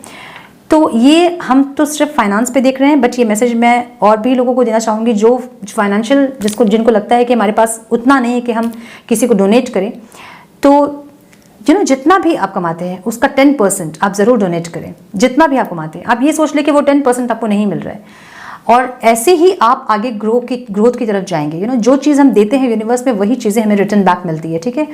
तो ये हम तो सिर्फ फाइनेंस पे देख रहे हैं, बट ये मैसेज मैं और भी लोगों को देना चाहूँगी जो फाइनेंशियल, जिनको लगता है कि हमारे पास उतना नहीं है कि हम किसी को डोनेट करें, तो जितना भी आप कमाते हैं उसका 10% आप ज़रूर डोनेट करें। जितना भी आप कमाते हैं, आप ये सोच लें कि वो 10% आपको नहीं मिल रहा है, और ऐसे ही आप आगे ग्रोथ की तरफ जाएंगे। जो चीज़ हम देते हैं यूनिवर्स में, वही चीज़ें हमें रिटर्न बैक मिलती है, ठीक है।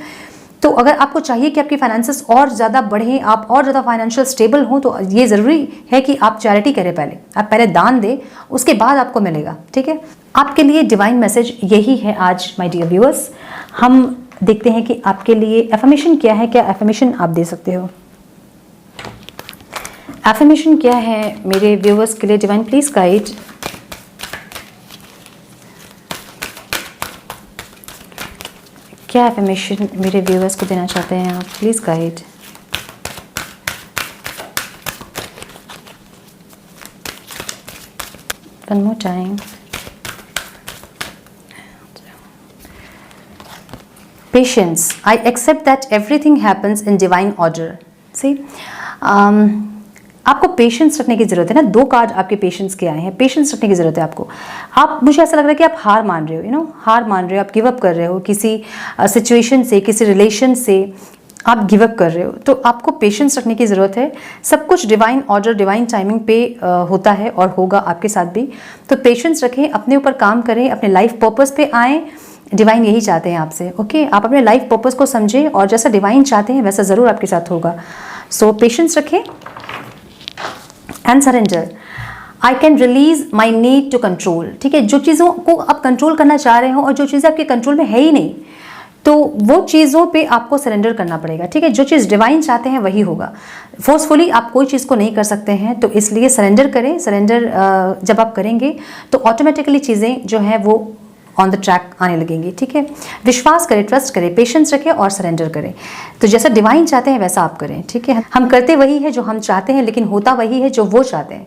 तो अगर आपको चाहिए कि आपकी फाइनेंसेस और ज़्यादा बढ़ें, आप और ज़्यादा फाइनेंशियल स्टेबल हों, तो ये ज़रूरी है कि आप चैरिटी करें। पहले आप पहले दान दें, उसके बाद आपको मिलेगा। ठीक है, आपके लिए डिवाइन मैसेज यही है आज माय डियर व्यूअर्स। हम देखते हैं कि आपके लिए एफर्मेशन क्या है, क्या एफर्मेशन आप दे सकते हो। एफर्मेशन क्या है मेरे व्यूअर्स के लिए? Divine please guide. क्या एफर्मेशन मेरे व्यूअर्स को देना चाहते हैं आप? Please guide. One more time. Patience. I accept that everything happens in divine order. See, आपको पेशेंस रखने की ज़रूरत है ना। 2 कार्ड आपके पेशेंस के आए हैं। पेशेंस रखने की ज़रूरत है आपको। आप, मुझे ऐसा लग रहा है कि आप हार मान रहे हो, यू नो, हार मान रहे हो, आप गिव अप कर रहे हो किसी सिचुएशन से, किसी रिलेशन से आप गिव अप कर रहे हो। तो आपको पेशेंस रखने की ज़रूरत है। सब कुछ डिवाइन ऑर्डर, डिवाइन टाइमिंग पे होता है और होगा आपके साथ भी। तो पेशेंस रखें, अपने ऊपर काम करें, अपने लाइफ पर्पस पे आएँ। डिवाइन यही चाहते हैं आपसे। ओके, आप अपने लाइफ पर्पस को समझें और जैसा डिवाइन चाहते हैं वैसा ज़रूर आपके साथ होगा। सो पेशेंस रखें and surrender. I can release my need to control. ठीक है, जो चीज़ों को आप कंट्रोल करना चाह रहे हो और जो चीज़ें आपके कंट्रोल में है ही नहीं, तो वो चीज़ों पे आपको सरेंडर करना पड़ेगा। ठीक है, जो चीज़ डिवाइन चाहते हैं वही होगा। फोर्सफुली आप कोई चीज़ को नहीं कर सकते हैं, तो इसलिए सरेंडर करें। सरेंडर जब आप करेंगे तो ऑटोमेटिकली चीज़ें जो हैं वो ऑन द ट्रैक आने लगेंगी। ठीक है, विश्वास करें, ट्रस्ट करें, पेशेंस रखें और सरेंडर करें। तो जैसा डिवाइन चाहते हैं वैसा आप करें। ठीक है, हम करते वही है जो हम चाहते हैं, लेकिन होता वही है जो वो चाहते हैं।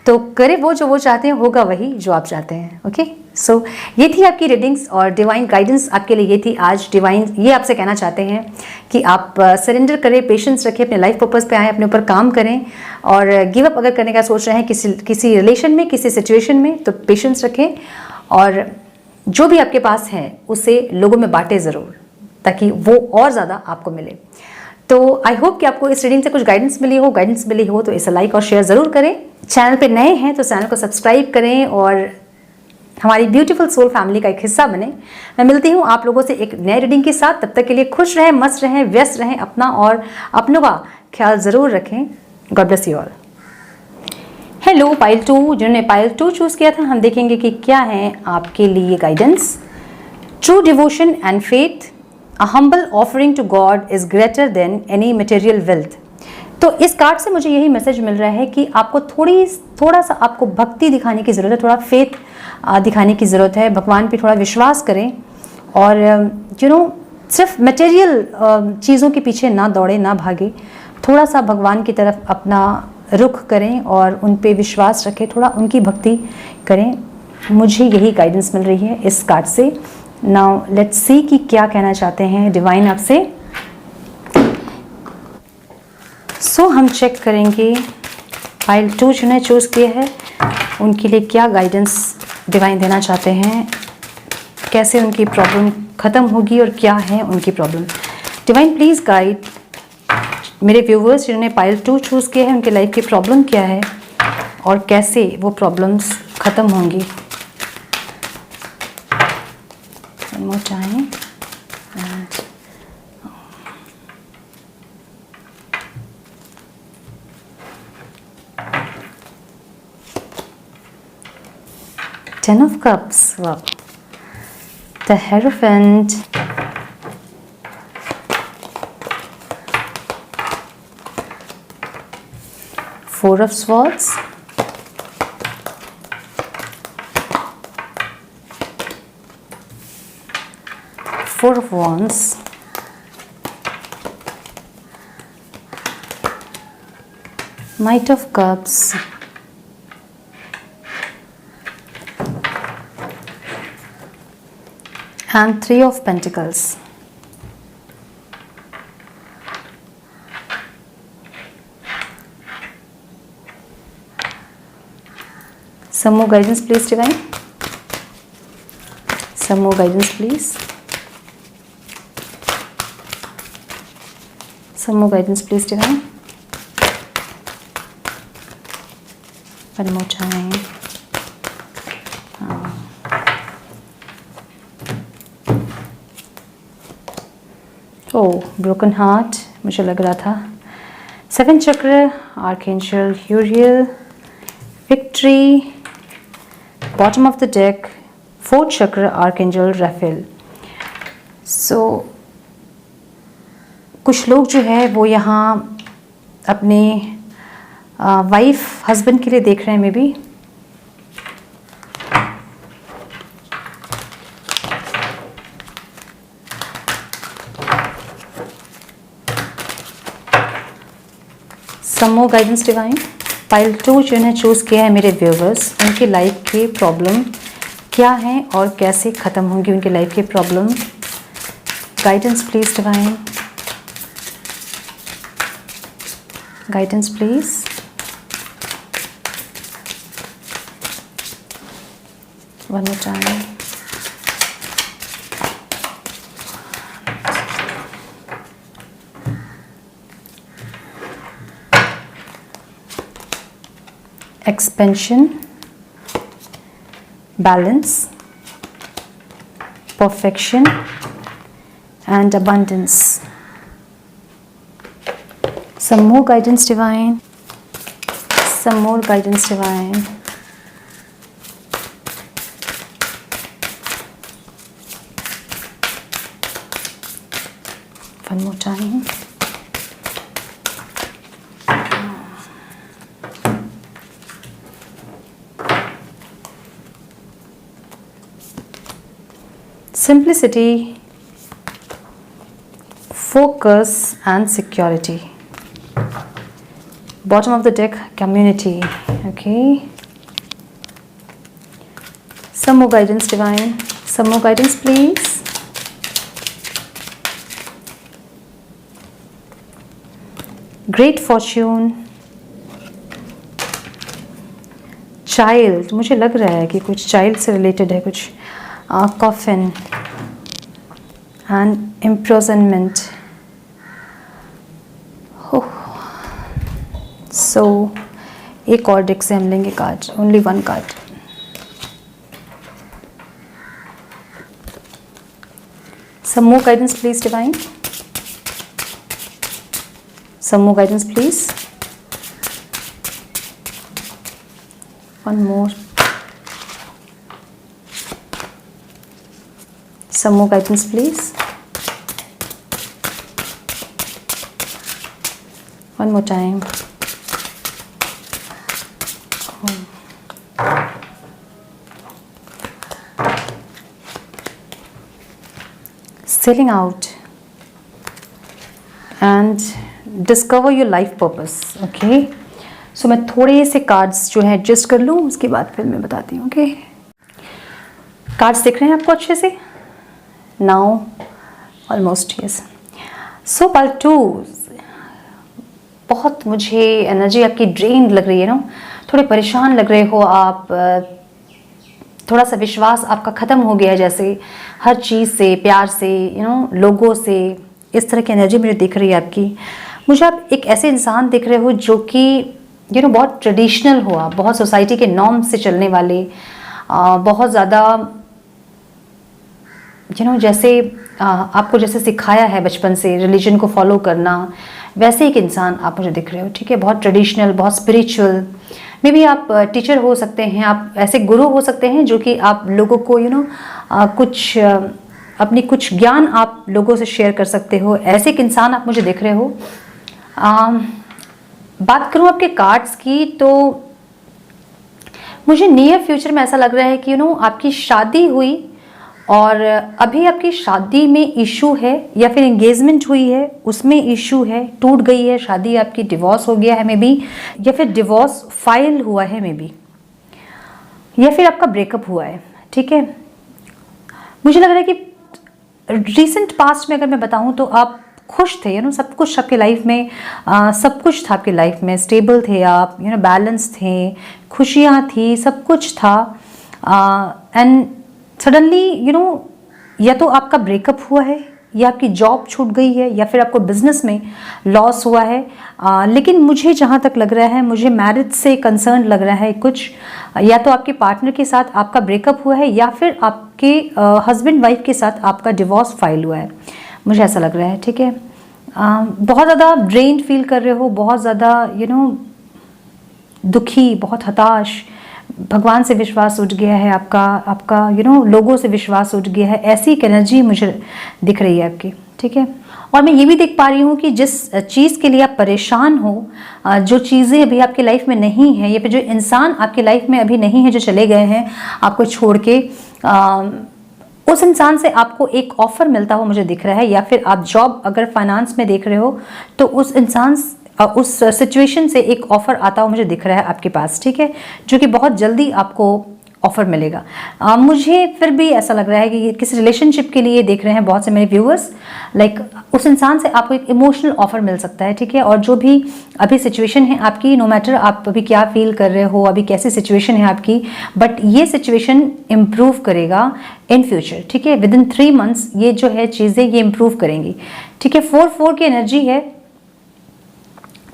तो करें वो जो वो चाहते हैं, होगा वही जो आप चाहते हैं। ओके, सो ये थी आपकी रीडिंग्स और डिवाइन गाइडेंस आपके लिए ये थी आज। डिवाइन ये आपसे कहना चाहते हैं कि आप सरेंडर करें, पेशेंस रखें, अपने लाइफ पर्पस पे आएँ, अपने ऊपर काम करें। और गिव अप अगर करने का सोच रहे हैं किसी रिलेशन में, किसी सिचुएशन में, तो पेशेंस रखें और जो भी आपके पास है उसे लोगों में बांटे ज़रूर, ताकि वो और ज़्यादा आपको मिले। तो आई होप कि आपको इस रीडिंग से कुछ गाइडेंस मिली हो। गाइडेंस मिली हो तो इसे लाइक और शेयर ज़रूर करें। चैनल पे नए हैं तो चैनल को सब्सक्राइब करें और हमारी ब्यूटीफुल सोल फैमिली का एक हिस्सा बने। मैं मिलती हूँ आप लोगों से एक नए रीडिंग के साथ। तब तक के लिए खुश रहें, मस्त रहें, व्यस्त रहें, अपना और अपनों का ख्याल ज़रूर रखें। God bless you all. Hello pile 2, जिन्होंने पाइल 2 चूज़ किया था, हम देखेंगे कि क्या है आपके लिए guidance. True devotion and faith, a humble offering to god is greater than any material wealth. तो इस कार्ड से मुझे यही मैसेज मिल रहा है कि आपको थोड़ा सा आपको भक्ति दिखाने की ज़रूरत है, थोड़ा फेथ दिखाने की ज़रूरत है। भगवान पे थोड़ा विश्वास करें और यू नो सिर्फ मटेरियल चीज़ों के पीछे ना दौड़े, ना भागे। थोड़ा सा भगवान की तरफ अपना रुख करें और उन पे विश्वास रखें, थोड़ा उनकी भक्ति करें। मुझे यही गाइडेंस मिल रही है इस कार्ड से। नाउ लेट्स सी कि क्या कहना चाहते हैं डिवाइन आपसे। सो हम चेक करेंगे पाइल 2 जिन्हें चूज़ किया है उनके लिए क्या गाइडेंस डिवाइन देना चाहते हैं, कैसे उनकी प्रॉब्लम ख़त्म होगी और क्या है उनकी प्रॉब्लम। डिवाइन प्लीज़ गाइड मेरे व्यूवर्स जिन्होंने पाइल 2 चूज़ किया है, उनके लाइफ की प्रॉब्लम क्या है और कैसे वो प्रॉब्लम्स ख़त्म होंगी। One more time. And Ten of Cups. Wow. The Hierophant. Four of Swords. Four of Wands. Knight of Cups. And Three of Pentacles. Some more guidance please divine. Some more guidance please. Some more guidance please divine. One more time. Oh, broken heart मुझे लग रहा था। 7th चक्र archangel यूरियल, victory, bottom of the deck 4th चक्र आर्कएंजल राफेल। सो कुछ लोग जो है वो यहाँ अपने वाइफ हस्बैंड के लिए देख रहे हैं maybe. Some more guidance divine. Pile 2 जिन्हें चूज़ किया है मेरे व्यूवर्स, उनकी लाइफ की प्रॉब्लम क्या है और कैसे ख़त्म होंगी उनकी लाइफ की problem. Guidance please divine, guidance please. One more time. Expansion, balance, perfection and abundance. Some more guidance divine, some more guidance divine. One more time. Simplicity, focus and security. Bottom of the deck, community. Okay. Some more guidance divine, some more guidance please. Great fortune, child, मुझे लग रहा है कि कुछ child से related है, कुछ coffin and imprisonment. So एक और deck से हम लेंगे card, only one card. Some more guidance please divine. Some more guidance please. One more. Some more guidance please. One more time. Sailing out and discover your life purpose. Okay. So मैं थोड़े से कार्ड्स जो है एडजस्ट कर लूँ, उसके बाद फिर मैं बताती हूँ. ओके, कार्ड्स दिख रहे हैं आपको अच्छे से? Now almost yes. सो पाल 2, बहुत मुझे एनर्जी आपकी ड्रेन लग रही है ना, थोड़े परेशान लग रहे हो आप, थोड़ा सा विश्वास आपका ख़त्म हो गया है, जैसे हर चीज़ से, प्यार से, लोगों से, इस तरह की एनर्जी मुझे दिख रही है आपकी. मुझे आप एक ऐसे इंसान दिख रहे हो जो कि बहुत ट्रेडिशनल हो, आप बहुत सोसाइटी के नॉर्म से चलने वाले, बहुत ज़्यादा जैसे आपको जैसे सिखाया है बचपन से रिलीजन को फॉलो करना, वैसे एक इंसान आप मुझे दिख रहे हो. ठीक है, बहुत ट्रेडिशनल, बहुत स्पिरिचुअल. मे बी आप टीचर हो सकते हैं, आप ऐसे गुरु हो सकते हैं जो कि आप लोगों को कुछ अपनी कुछ ज्ञान आप लोगों से शेयर कर सकते हो. ऐसे एक इंसान आप मुझे दिख रहे हो. बात करूं आपके कार्ड्स की तो मुझे नियर फ्यूचर में ऐसा लग रहा है कि आपकी शादी हुई और अभी आपकी शादी में इशू है, या फिर एंगेजमेंट हुई है उसमें इशू है, टूट गई है शादी आपकी, डिवोर्स हो गया है मे बी, या फिर डिवोर्स फाइल हुआ है मे बी, या फिर आपका ब्रेकअप हुआ है. ठीक है, मुझे लग रहा है कि रिसेंट पास्ट में अगर मैं बताऊं तो आप खुश थे, सब कुछ आपके लाइफ में, सब कुछ था आपकी लाइफ में, स्टेबल थे आप, बैलेंस थे, खुशियाँ थी, सब कुछ था. एंड सडनली या तो आपका ब्रेकअप हुआ है, या आपकी जॉब छूट गई है, या फिर आपको बिजनेस में लॉस हुआ है. लेकिन मुझे जहाँ तक लग रहा है, मुझे मैरिज से कंसर्न लग रहा है कुछ, या तो आपके पार्टनर के साथ आपका ब्रेकअप हुआ है, या फिर आपके हस्बैंड वाइफ के साथ आपका डिवोर्स फाइल हुआ है. मुझे ऐसा लग रहा है, ठीक है। बहुत ज़्यादा ड्रेन्ड फील कर रहे हो, बहुत ज़्यादा दुखी, बहुत हताश, भगवान से विश्वास उठ गया है आपका लोगों से विश्वास उठ गया है, ऐसी एक एनर्जी मुझे दिख रही है आपकी, ठीक है। और मैं ये भी देख पा रही हूँ कि जिस चीज़ के लिए आप परेशान हो, जो चीज़ें अभी आपकी लाइफ में नहीं है, या फिर जो इंसान आपकी लाइफ में अभी नहीं है, जो चले गए हैं आपको छोड़ के, उस इंसान से आपको एक ऑफर मिलता हुआ मुझे दिख रहा है। या फिर आप जॉब अगर फाइनेंस में देख रहे हो तो उस सिचुएशन से एक ऑफर आता हुआ मुझे दिख रहा है आपके पास, ठीक है, जो कि बहुत जल्दी आपको ऑफर मिलेगा। मुझे फिर भी ऐसा लग रहा है कि ये किसी रिलेशनशिप के लिए देख रहे हैं बहुत से मेरे व्यूअर्स, लाइक उस इंसान से आपको एक इमोशनल ऑफर मिल सकता है, ठीक है। और जो भी अभी सिचुएशन है आपकी, नो मैटर आप अभी क्या फील कर रहे हो, अभी कैसी सिचुएशन है आपकी, बट ये सिचुएशन इम्प्रूव करेगा इन फ्यूचर, ठीक है। विद इन 3 मंथ्स ये जो है चीज़ें ये इम्प्रूव करेंगी, ठीक है। 4 की एनर्जी है,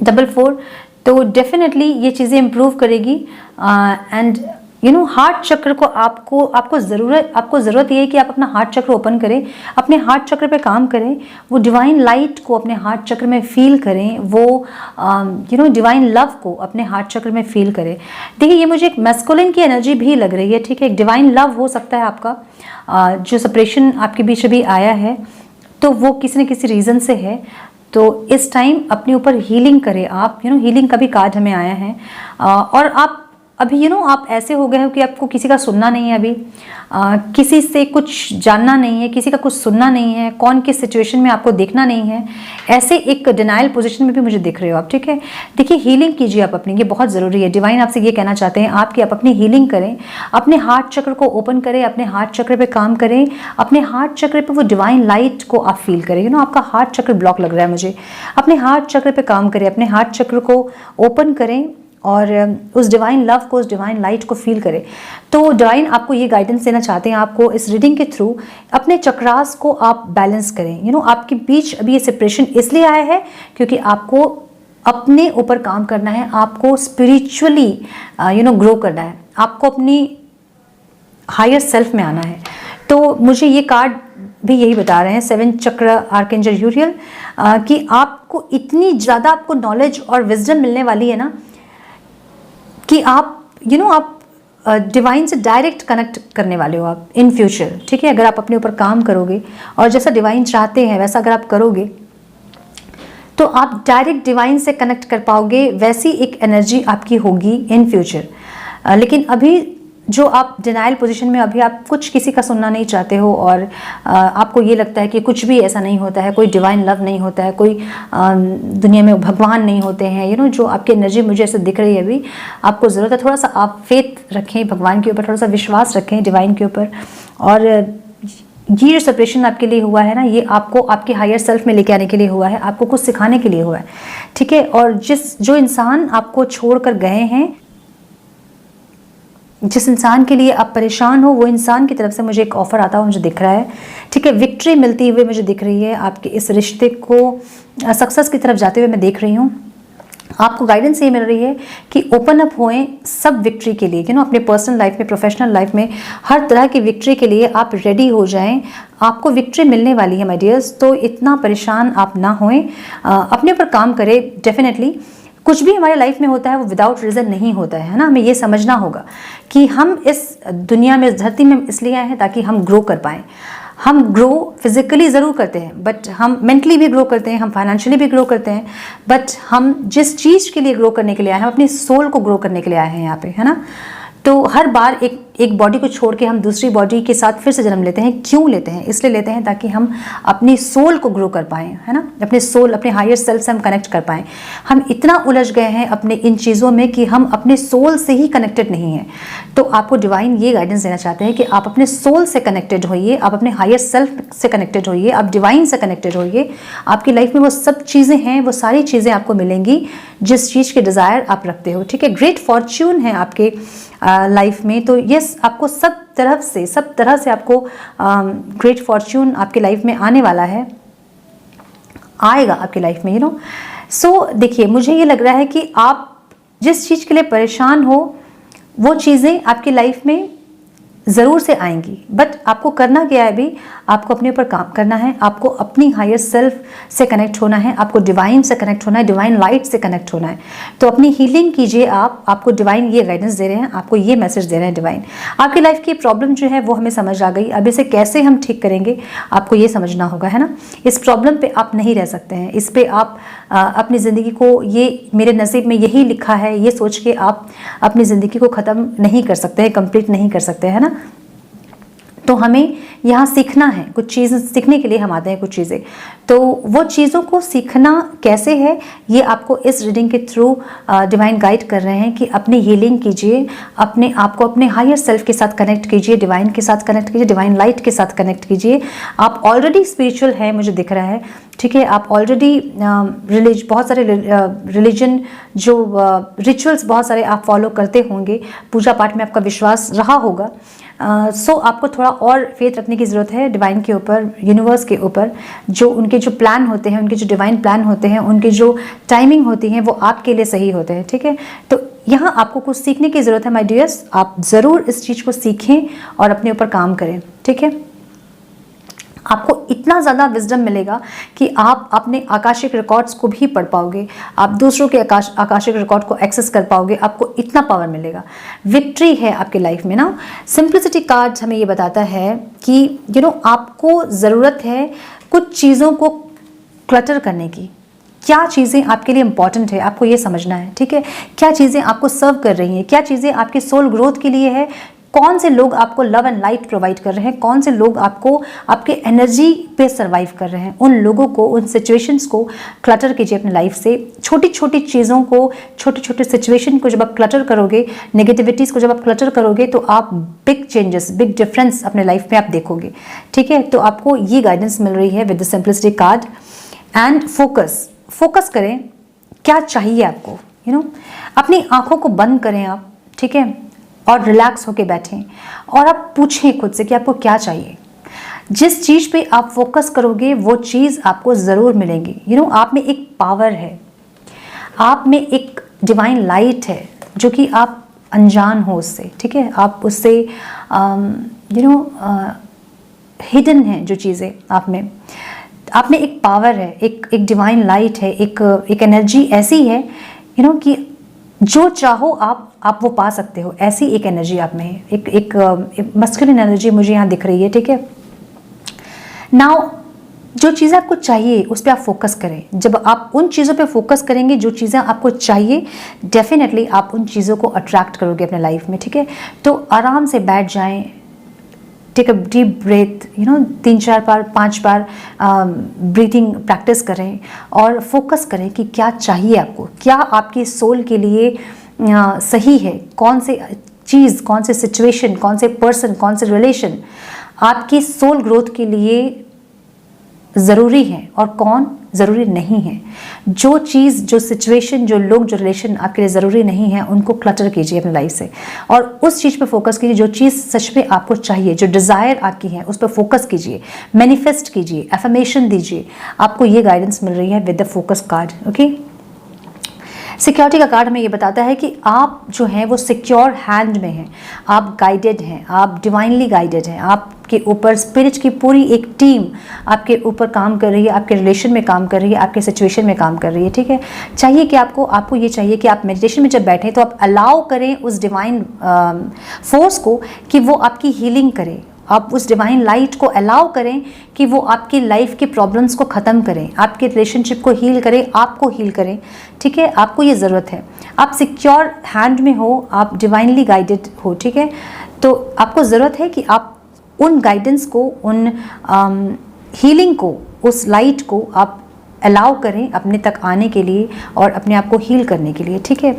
4, तो डेफिनेटली ये चीज़ें इम्प्रूव करेगी। एंड हार्ट चक्र को आपको ज़रूरत ये है कि आप अपना हार्ट चक्र ओपन करें, अपने हार्ट चक्र पे काम करें, वो डिवाइन लाइट को अपने हार्ट चक्र में फील करें, वो डिवाइन लव को अपने हार्ट चक्र में फील करें। देखिए, ये मुझे एक मैस्कुलिन की एनर्जी भी लग रही है, ठीक है। एक डिवाइन लव हो सकता है आपका, जो सेपरेशन आपके बीच अभी आया है तो वो किसी न किसी रीज़न से है। तो इस टाइम अपने ऊपर हीलिंग करें आप, हीलिंग का भी कार्ड हमें आया है। और आप अभी आप ऐसे हो गए हो कि आपको किसी का सुनना नहीं है अभी, किसी से कुछ जानना नहीं है, किसी का कुछ सुनना नहीं है, कौन किस सिचुएशन में आपको देखना नहीं है, ऐसे एक डिनाइल पोजीशन में भी मुझे दिख रहे हो आप, ठीक है। देखिए, हीलिंग कीजिए आप अपनी, ये बहुत ज़रूरी है। डिवाइन आपसे ये कहना चाहते हैं आप कि आप अपनी हीलिंग करें, अपने हार्ट चक्र को ओपन करें, अपने हार्ट चक्र पे काम करें, अपने हार्ट चक्र पे वो डिवाइन लाइट को आप फील करें। आपका हार्ट चक्र ब्लॉक लग रहा है मुझे, अपने हार्ट चक्र पे काम करें, अपने हार्ट चक्र को ओपन करें और उस डिवाइन लव को, उस डिवाइन लाइट को फील करें। तो डिवाइन आपको ये गाइडेंस देना चाहते हैं, आपको इस रीडिंग के थ्रू अपने चक्रास को आप बैलेंस करें। आपके बीच अभी ये सेपरेशन इसलिए आया है क्योंकि आपको अपने ऊपर काम करना है, आपको स्पिरिचुअली ग्रो करना है, आपको अपनी हायर सेल्फ में आना है। तो मुझे ये कार्ड भी यही बता रहे हैं, 7 चक्र आर्कएंजल यूरियल, कि आपको इतनी ज़्यादा आपको नॉलेज और विजडम मिलने वाली है ना कि आप आप डिवाइन से डायरेक्ट कनेक्ट करने वाले हो आप इन फ्यूचर, ठीक है। अगर आप अपने ऊपर काम करोगे और जैसा डिवाइन चाहते हैं वैसा अगर आप करोगे तो आप डायरेक्ट डिवाइन से कनेक्ट कर पाओगे, वैसी एक एनर्जी आपकी होगी इन फ्यूचर। लेकिन अभी जो आप डिनाइल पोजीशन में, अभी आप कुछ किसी का सुनना नहीं चाहते हो और आपको ये लगता है कि कुछ भी ऐसा नहीं होता है, कोई डिवाइन लव नहीं होता है, कोई दुनिया में भगवान नहीं होते हैं, जो आपकी एनर्जी मुझे ऐसे दिख रही है अभी। आपको ज़रूरत है थोड़ा सा आप फेथ रखें भगवान के ऊपर, थोड़ा सा विश्वास रखें डिवाइन के ऊपर। और ये जो सेपरेशन आपके लिए हुआ है ना, ये आपको आपके हायर सेल्फ में लेके आने के लिए हुआ है, आपको कुछ सिखाने के लिए हुआ है, ठीक है। और जो इंसान आपको छोड़ कर गए हैं, जिस इंसान के लिए आप परेशान हो, वो इंसान की तरफ से मुझे एक ऑफर आता हुआ मुझे दिख रहा है, ठीक है। विक्ट्री मिलती हुई मुझे दिख रही है, आपके इस रिश्ते को सक्सेस की तरफ जाते हुए मैं देख रही हूँ। आपको गाइडेंस ये मिल रही है कि ओपन अप होएं सब विक्ट्री के लिए, अपने पर्सनल लाइफ में, प्रोफेशनल लाइफ में, हर तरह की विक्ट्री के लिए आप रेडी हो जाएं। आपको विक्ट्री मिलने वाली है माय डियर्स, तो इतना परेशान आप ना होएं, अपने ऊपर काम करें। डेफिनेटली कुछ भी हमारे लाइफ में होता है वो विदाउट रीज़न नहीं होता है ना। हमें ये समझना होगा कि हम इस दुनिया में, इस धरती में इसलिए आए हैं ताकि हम ग्रो कर पाएँ। हम ग्रो फिजिकली ज़रूर करते हैं, बट हम मेंटली भी ग्रो करते हैं, हम फाइनेंशियली भी ग्रो करते हैं, बट हम जिस चीज़ के लिए ग्रो करने के लिए आए हैं, हम अपनी सोल को ग्रो करने के लिए आए हैं यहाँ पे, है ना। तो हर बार एक बॉडी को छोड़ के हम दूसरी बॉडी के साथ फिर से जन्म लेते हैं। क्यों लेते हैं? इसलिए लेते हैं ताकि हम अपनी सोल को ग्रो कर पाएँ, है ना। अपने सोल, अपने हायर सेल्फ से हम कनेक्ट कर पाएँ। हम इतना उलझ गए हैं अपने इन चीज़ों में कि हम अपने सोल से ही कनेक्टेड नहीं हैं। तो आपको डिवाइन ये गाइडेंस देना चाहते हैं कि आप अपने सोल से कनेक्टेड होइए, आप अपने हायर सेल्फ से कनेक्टेड होइए, आप डिवाइन से कनेक्टेड होइए। आपकी लाइफ में वो सब चीज़ें हैं, वो सारी चीज़ें आपको मिलेंगी जिस चीज़ के डिज़ायर आप रखते हो, ठीक है। ग्रेट फॉर्च्यून है आपके लाइफ में। तो यस, आपको सब तरह से आपको ग्रेट फॉर्च्यून आपके लाइफ में आने वाला है, आएगा आपकी लाइफ में, सो देखिए, मुझे ये लग रहा है कि आप जिस चीज़ के लिए परेशान हो वो चीज़ें आपकी लाइफ में ज़रूर से आएंगी, बट आपको करना क्या है अभी, आपको अपने ऊपर काम करना है, आपको अपनी हायर सेल्फ से कनेक्ट होना है, आपको डिवाइन से कनेक्ट होना है, डिवाइन लाइट से कनेक्ट होना है। तो अपनी हीलिंग कीजिए आप, आपको डिवाइन ये गाइडेंस दे रहे हैं, आपको ये मैसेज दे रहे हैं डिवाइन। आपकी लाइफ की प्रॉब्लम जो है वो हमें समझ आ गई, अब इसे कैसे हम ठीक करेंगे आपको ये समझना होगा, है ना। इस प्रॉब्लम पे आप नहीं रह सकते हैं, इस पे आप अपनी ज़िंदगी को, ये मेरे नसीब में यही लिखा है, ये सोच के आप अपनी ज़िंदगी को ख़त्म नहीं कर सकते हैं, कंप्लीट नहीं कर सकते हैं ना। तो हमें यहाँ सीखना है, कुछ चीज़ें सीखने के लिए हम आते हैं, कुछ चीज़ें, तो वो चीज़ों को सीखना कैसे है ये आपको इस रीडिंग के थ्रू डिवाइन गाइड कर रहे हैं कि अपनी हीलिंग कीजिए, अपने आप को अपने हायर सेल्फ के साथ कनेक्ट कीजिए, डिवाइन के साथ कनेक्ट कीजिए, डिवाइन लाइट के साथ कनेक्ट कीजिए। आप ऑलरेडी स्पिरिचुअल हैं, मुझे दिख रहा है, ठीक है। आप ऑलरेडी बहुत सारे रिलीजन जो रिचुअल्स बहुत सारे आप फॉलो करते होंगे, पूजा पाठ में आपका विश्वास रहा होगा। सो आपको थोड़ा और फेथ रखने की ज़रूरत है डिवाइन के ऊपर, यूनिवर्स के ऊपर। जो उनके जो प्लान होते हैं, उनके जो डिवाइन प्लान होते हैं, उनकी जो टाइमिंग होती है वो आपके लिए सही होते हैं, ठीक है। तो यहाँ आपको कुछ सीखने की ज़रूरत है माय डियर्स, आप ज़रूर इस चीज़ को सीखें और अपने ऊपर काम करें, ठीक है। आपको इतना ज़्यादा विजडम मिलेगा कि आप अपने आकाशिक रिकॉर्ड्स को भी पढ़ पाओगे, आप दूसरों के आकाशिक रिकॉर्ड को एक्सेस कर पाओगे, आपको इतना पावर मिलेगा, विक्ट्री है आपके लाइफ में ना। सिंप्लिसिटी कार्ड हमें ये बताता है कि आपको ज़रूरत है कुछ चीज़ों को क्लटर करने की। क्या चीज़ें आपके लिए इंपॉर्टेंट है आपको ये समझना है, ठीक है। क्या चीज़ें आपको सर्व कर रही हैं, क्या चीज़ें आपके सोल ग्रोथ के लिए है, कौन से लोग आपको लव एंड लाइट प्रोवाइड कर रहे हैं, कौन से लोग आपको आपके एनर्जी पे सरवाइव कर रहे हैं, उन लोगों को, उन सिचुएशंस को क्लटर कीजिए अपनी लाइफ से। छोटी छोटी चीज़ों को, छोटे छोटे सिचुएशन को जब आप क्लटर करोगे, नेगेटिविटीज़ को जब आप क्लटर करोगे, तो आप बिग चेंजेस, बिग डिफरेंस अपने लाइफ में आप देखोगे, ठीक है। तो आपको ये गाइडेंस मिल रही है with the simplicity card. And focus करें, क्या चाहिए आपको, अपनी आंखों को बंद करें आप, ठीक है, और रिलैक्स होके बैठें और आप पूछें खुद से कि आपको क्या चाहिए। जिस चीज़ पे आप फोकस करोगे वो चीज़ आपको ज़रूर मिलेगी। आप में एक पावर है, आप में एक डिवाइन लाइट है जो कि आप अनजान हो उससे, ठीक है। आप उससे हिडन है जो चीज़ें आप में एक पावर है, एक डिवाइन लाइट है, एक एनर्जी ऐसी है कि जो चाहो आप वो पा सकते हो, ऐसी एक एनर्जी आप में है, एक मस्कुलिन एनर्जी मुझे यहाँ दिख रही है, ठीक है। नाउ जो चीज़ें आपको चाहिए उस पर आप फोकस करें। जब आप उन चीज़ों पे फोकस करेंगे जो चीज़ें आपको चाहिए, डेफिनेटली आप उन चीज़ों को अट्रैक्ट करोगे अपने लाइफ में, ठीक है। तो आराम से बैठ जाएं, टेक अ डीप ब्रेथ, 3-4 बार 5 बार ब्रीथिंग प्रैक्टिस करें और फोकस करें कि क्या चाहिए आपको, क्या आपकी सोल के लिए सही है, कौन से चीज़, कौन से सिचुएशन, कौन से पर्सन, कौन से रिलेशन आपकी सोल ग्रोथ के लिए ज़रूरी है और कौन ज़रूरी नहीं है। जो चीज़, जो सिचुएशन, जो लोग, जो रिलेशन आपके लिए ज़रूरी नहीं है, उनको क्लटर कीजिए अपनी लाइफ से और उस चीज़ पे फोकस कीजिए जो चीज़ सच में आपको चाहिए, जो डिज़ायर आपकी है उस पर फोकस कीजिए, मैनिफेस्ट कीजिए, एफर्मेशन दीजिए। आपको ये गाइडेंस मिल रही है with the focus card, okay. Security का कार्ड हमें ये बताता है कि आप जो हैं वो सिक्योर हैंड में हैं, आप गाइडेड हैं, आप डिवाइनली गाइडेड हैं, आपके ऊपर स्पिरिट की पूरी एक टीम आपके ऊपर काम कर रही है, आपके रिलेशन में काम कर रही है, आपके सिचुएशन में काम कर रही है, ठीक है। चाहिए कि आपको ये चाहिए कि आप मेडिटेशन में जब बैठें तो आप अलाउ करें उस डिवाइन फोर्स को कि वो आपकी हीलिंग करे, आप उस डिवाइन लाइट को अलाउ करें कि वो आपकी लाइफ के प्रॉब्लम्स को ख़त्म करें, आपके रिलेशनशिप को हील करें, आपको हील करें, ठीक है। आपको ये ज़रूरत है, आप सिक्योर हैंड में हो, आप डिवाइनली गाइडेड हो, ठीक है। तो आपको ज़रूरत है कि आप उन गाइडेंस को, उन हीलिंग को, उस लाइट को आप अलाउ करें अपने तक आने के लिए और अपने आप को हील करने के लिए, ठीक है।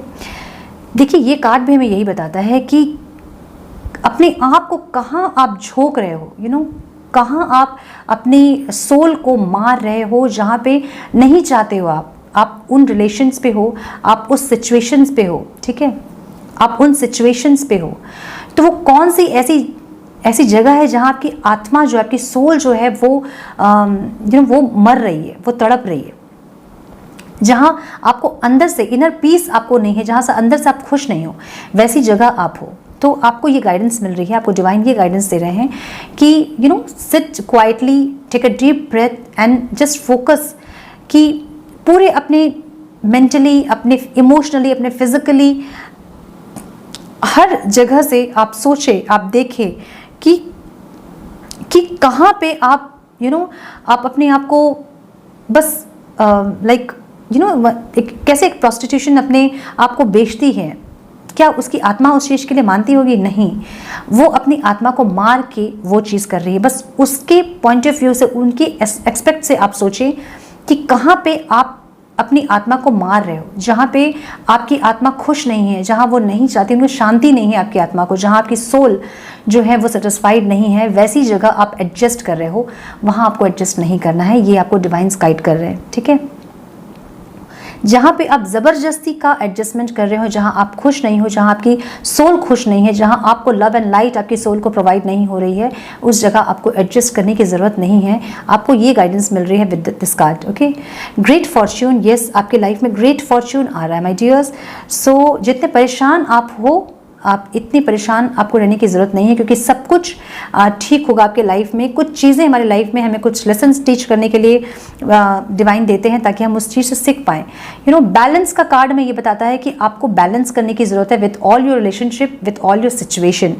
देखिए ये कार्ड भी हमें यही बताता है कि अपने आप को कहाँ आप झोंक रहे हो, कहाँ आप अपनी सोल को मार रहे हो, जहाँ पे नहीं चाहते हो आप उन रिलेशंस पे हो, आप उस सिचुएशंस पे हो, ठीक है, आप उन सिचुएशंस पे हो। तो वो कौन सी ऐसी जगह है जहाँ आपकी आत्मा जो, आपकी सोल जो है वो वो मर रही है, वो तड़प रही है, जहाँ आपको अंदर से इनर पीस आपको नहीं है, जहाँ से अंदर से आप खुश नहीं हो, वैसी जगह आप हो, तो आपको ये गाइडेंस मिल रही है, आपको डिवाइन ये गाइडेंस दे रहे हैं कि sit quietly, take a deep breath and just focus कि पूरे अपने मेंटली, अपने इमोशनली, अपने फिजिकली हर जगह से आप सोचें, आप देखें कि कहाँ पे आप आप अपने आप को बस कैसे एक प्रोस्टिट्यूशन अपने आप को बेचती है, क्या उसकी आत्मा उस चीज़ के लिए मानती होगी? नहीं, वो अपनी आत्मा को मार के वो चीज़ कर रही है। बस उसके पॉइंट ऑफ व्यू से, उनके एक्सपेक्ट से आप सोचें कि कहाँ पे आप अपनी आत्मा को मार रहे हो, जहाँ पे आपकी आत्मा खुश नहीं है, जहाँ वो नहीं चाहती, उनको शांति नहीं है आपकी आत्मा को, जहाँ आपकी सोल जो है वो सेटिस्फाइड नहीं है, वैसी जगह आप एडजस्ट कर रहे हो, वहाँ आपको एडजस्ट नहीं करना है। ये आपको डिवाइन्स गाइड कर रहे हैं, ठीक है। जहाँ पे आप ज़बरदस्ती का एडजस्टमेंट कर रहे हो, जहाँ आप खुश नहीं हो, जहाँ आपकी सोल खुश नहीं है, जहाँ आपको लव एंड लाइट आपकी सोल को प्रोवाइड नहीं हो रही है, उस जगह आपको एडजस्ट करने की ज़रूरत नहीं है। आपको ये गाइडेंस मिल रही है with this card, okay. Great Fortune, yes, आपकी लाइफ में ग्रेट फॉर्च्यून आ रहा है माय डियर्स। सो जितने परेशान आप हो, आप इतनी परेशान आपको रहने की ज़रूरत नहीं है, क्योंकि सब कुछ ठीक होगा आपके लाइफ में। कुछ चीज़ें हमारी लाइफ में हमें कुछ लेसन्स टीच करने के लिए डिवाइन देते हैं, ताकि हम उस चीज़ से सीख पाएँ। बैलेंस का कार्ड में ये बताता है कि आपको बैलेंस करने की ज़रूरत है with all your relationship, with all your situation.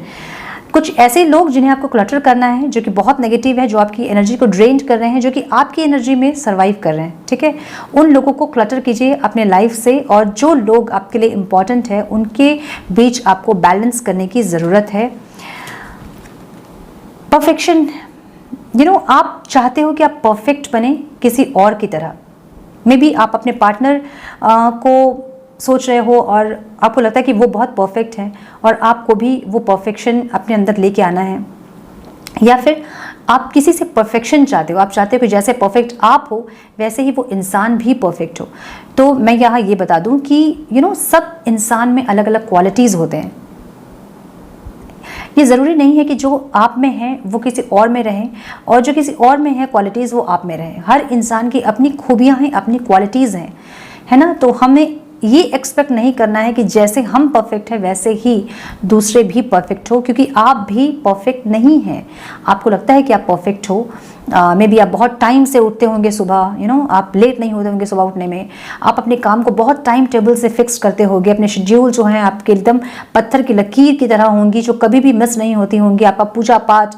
कुछ ऐसे लोग जिन्हें आपको क्लटर करना है, जो कि बहुत नेगेटिव है, जो आपकी एनर्जी को ड्रेन कर रहे हैं, जो कि आपकी एनर्जी में सर्वाइव कर रहे हैं, ठीक है, उन लोगों को क्लटर कीजिए अपने लाइफ से। और जो लोग आपके लिए इम्पॉर्टेंट है, उनके बीच आपको बैलेंस करने की ज़रूरत है। परफेक्शन, आप चाहते हो कि आप परफेक्ट बने किसी और की तरह। मे बी आप अपने पार्टनर को सोच रहे हो और आपको लगता है कि वो बहुत परफेक्ट है, और आपको भी वो परफेक्शन अपने अंदर लेके आना है। या फिर आप किसी से परफेक्शन चाहते हो, आप चाहते हो कि जैसे परफेक्ट आप हो, वैसे ही वो इंसान भी परफेक्ट हो। तो मैं यहाँ ये बता दूँ कि सब इंसान में अलग अलग क्वालिटीज़ होते हैं। ये ज़रूरी नहीं है कि जो आप में है वो किसी और में रहे, और जो किसी और में है क्वालिटीज़ वो आप में रहे। हर इंसान की अपनी खूबियाँ हैं, अपनी क्वालिटीज़ हैं, है ना। तो हमें ये एक्सपेक्ट नहीं करना है कि जैसे हम परफेक्ट है वैसे ही दूसरे भी परफेक्ट हो, क्योंकि आप भी परफेक्ट नहीं हैं। आपको लगता है कि आप परफेक्ट हो, मे बी आप बहुत टाइम से उठते होंगे सुबह, आप लेट नहीं होते होंगे सुबह उठने में, आप अपने काम को बहुत टाइम टेबल से फिक्स करते होंगे, अपने शेड्यूल जो हैं आपके एकदम पत्थर की लकीर की तरह होंगी, जो कभी भी मिस नहीं होती होंगी। आपका पूजा पाठ,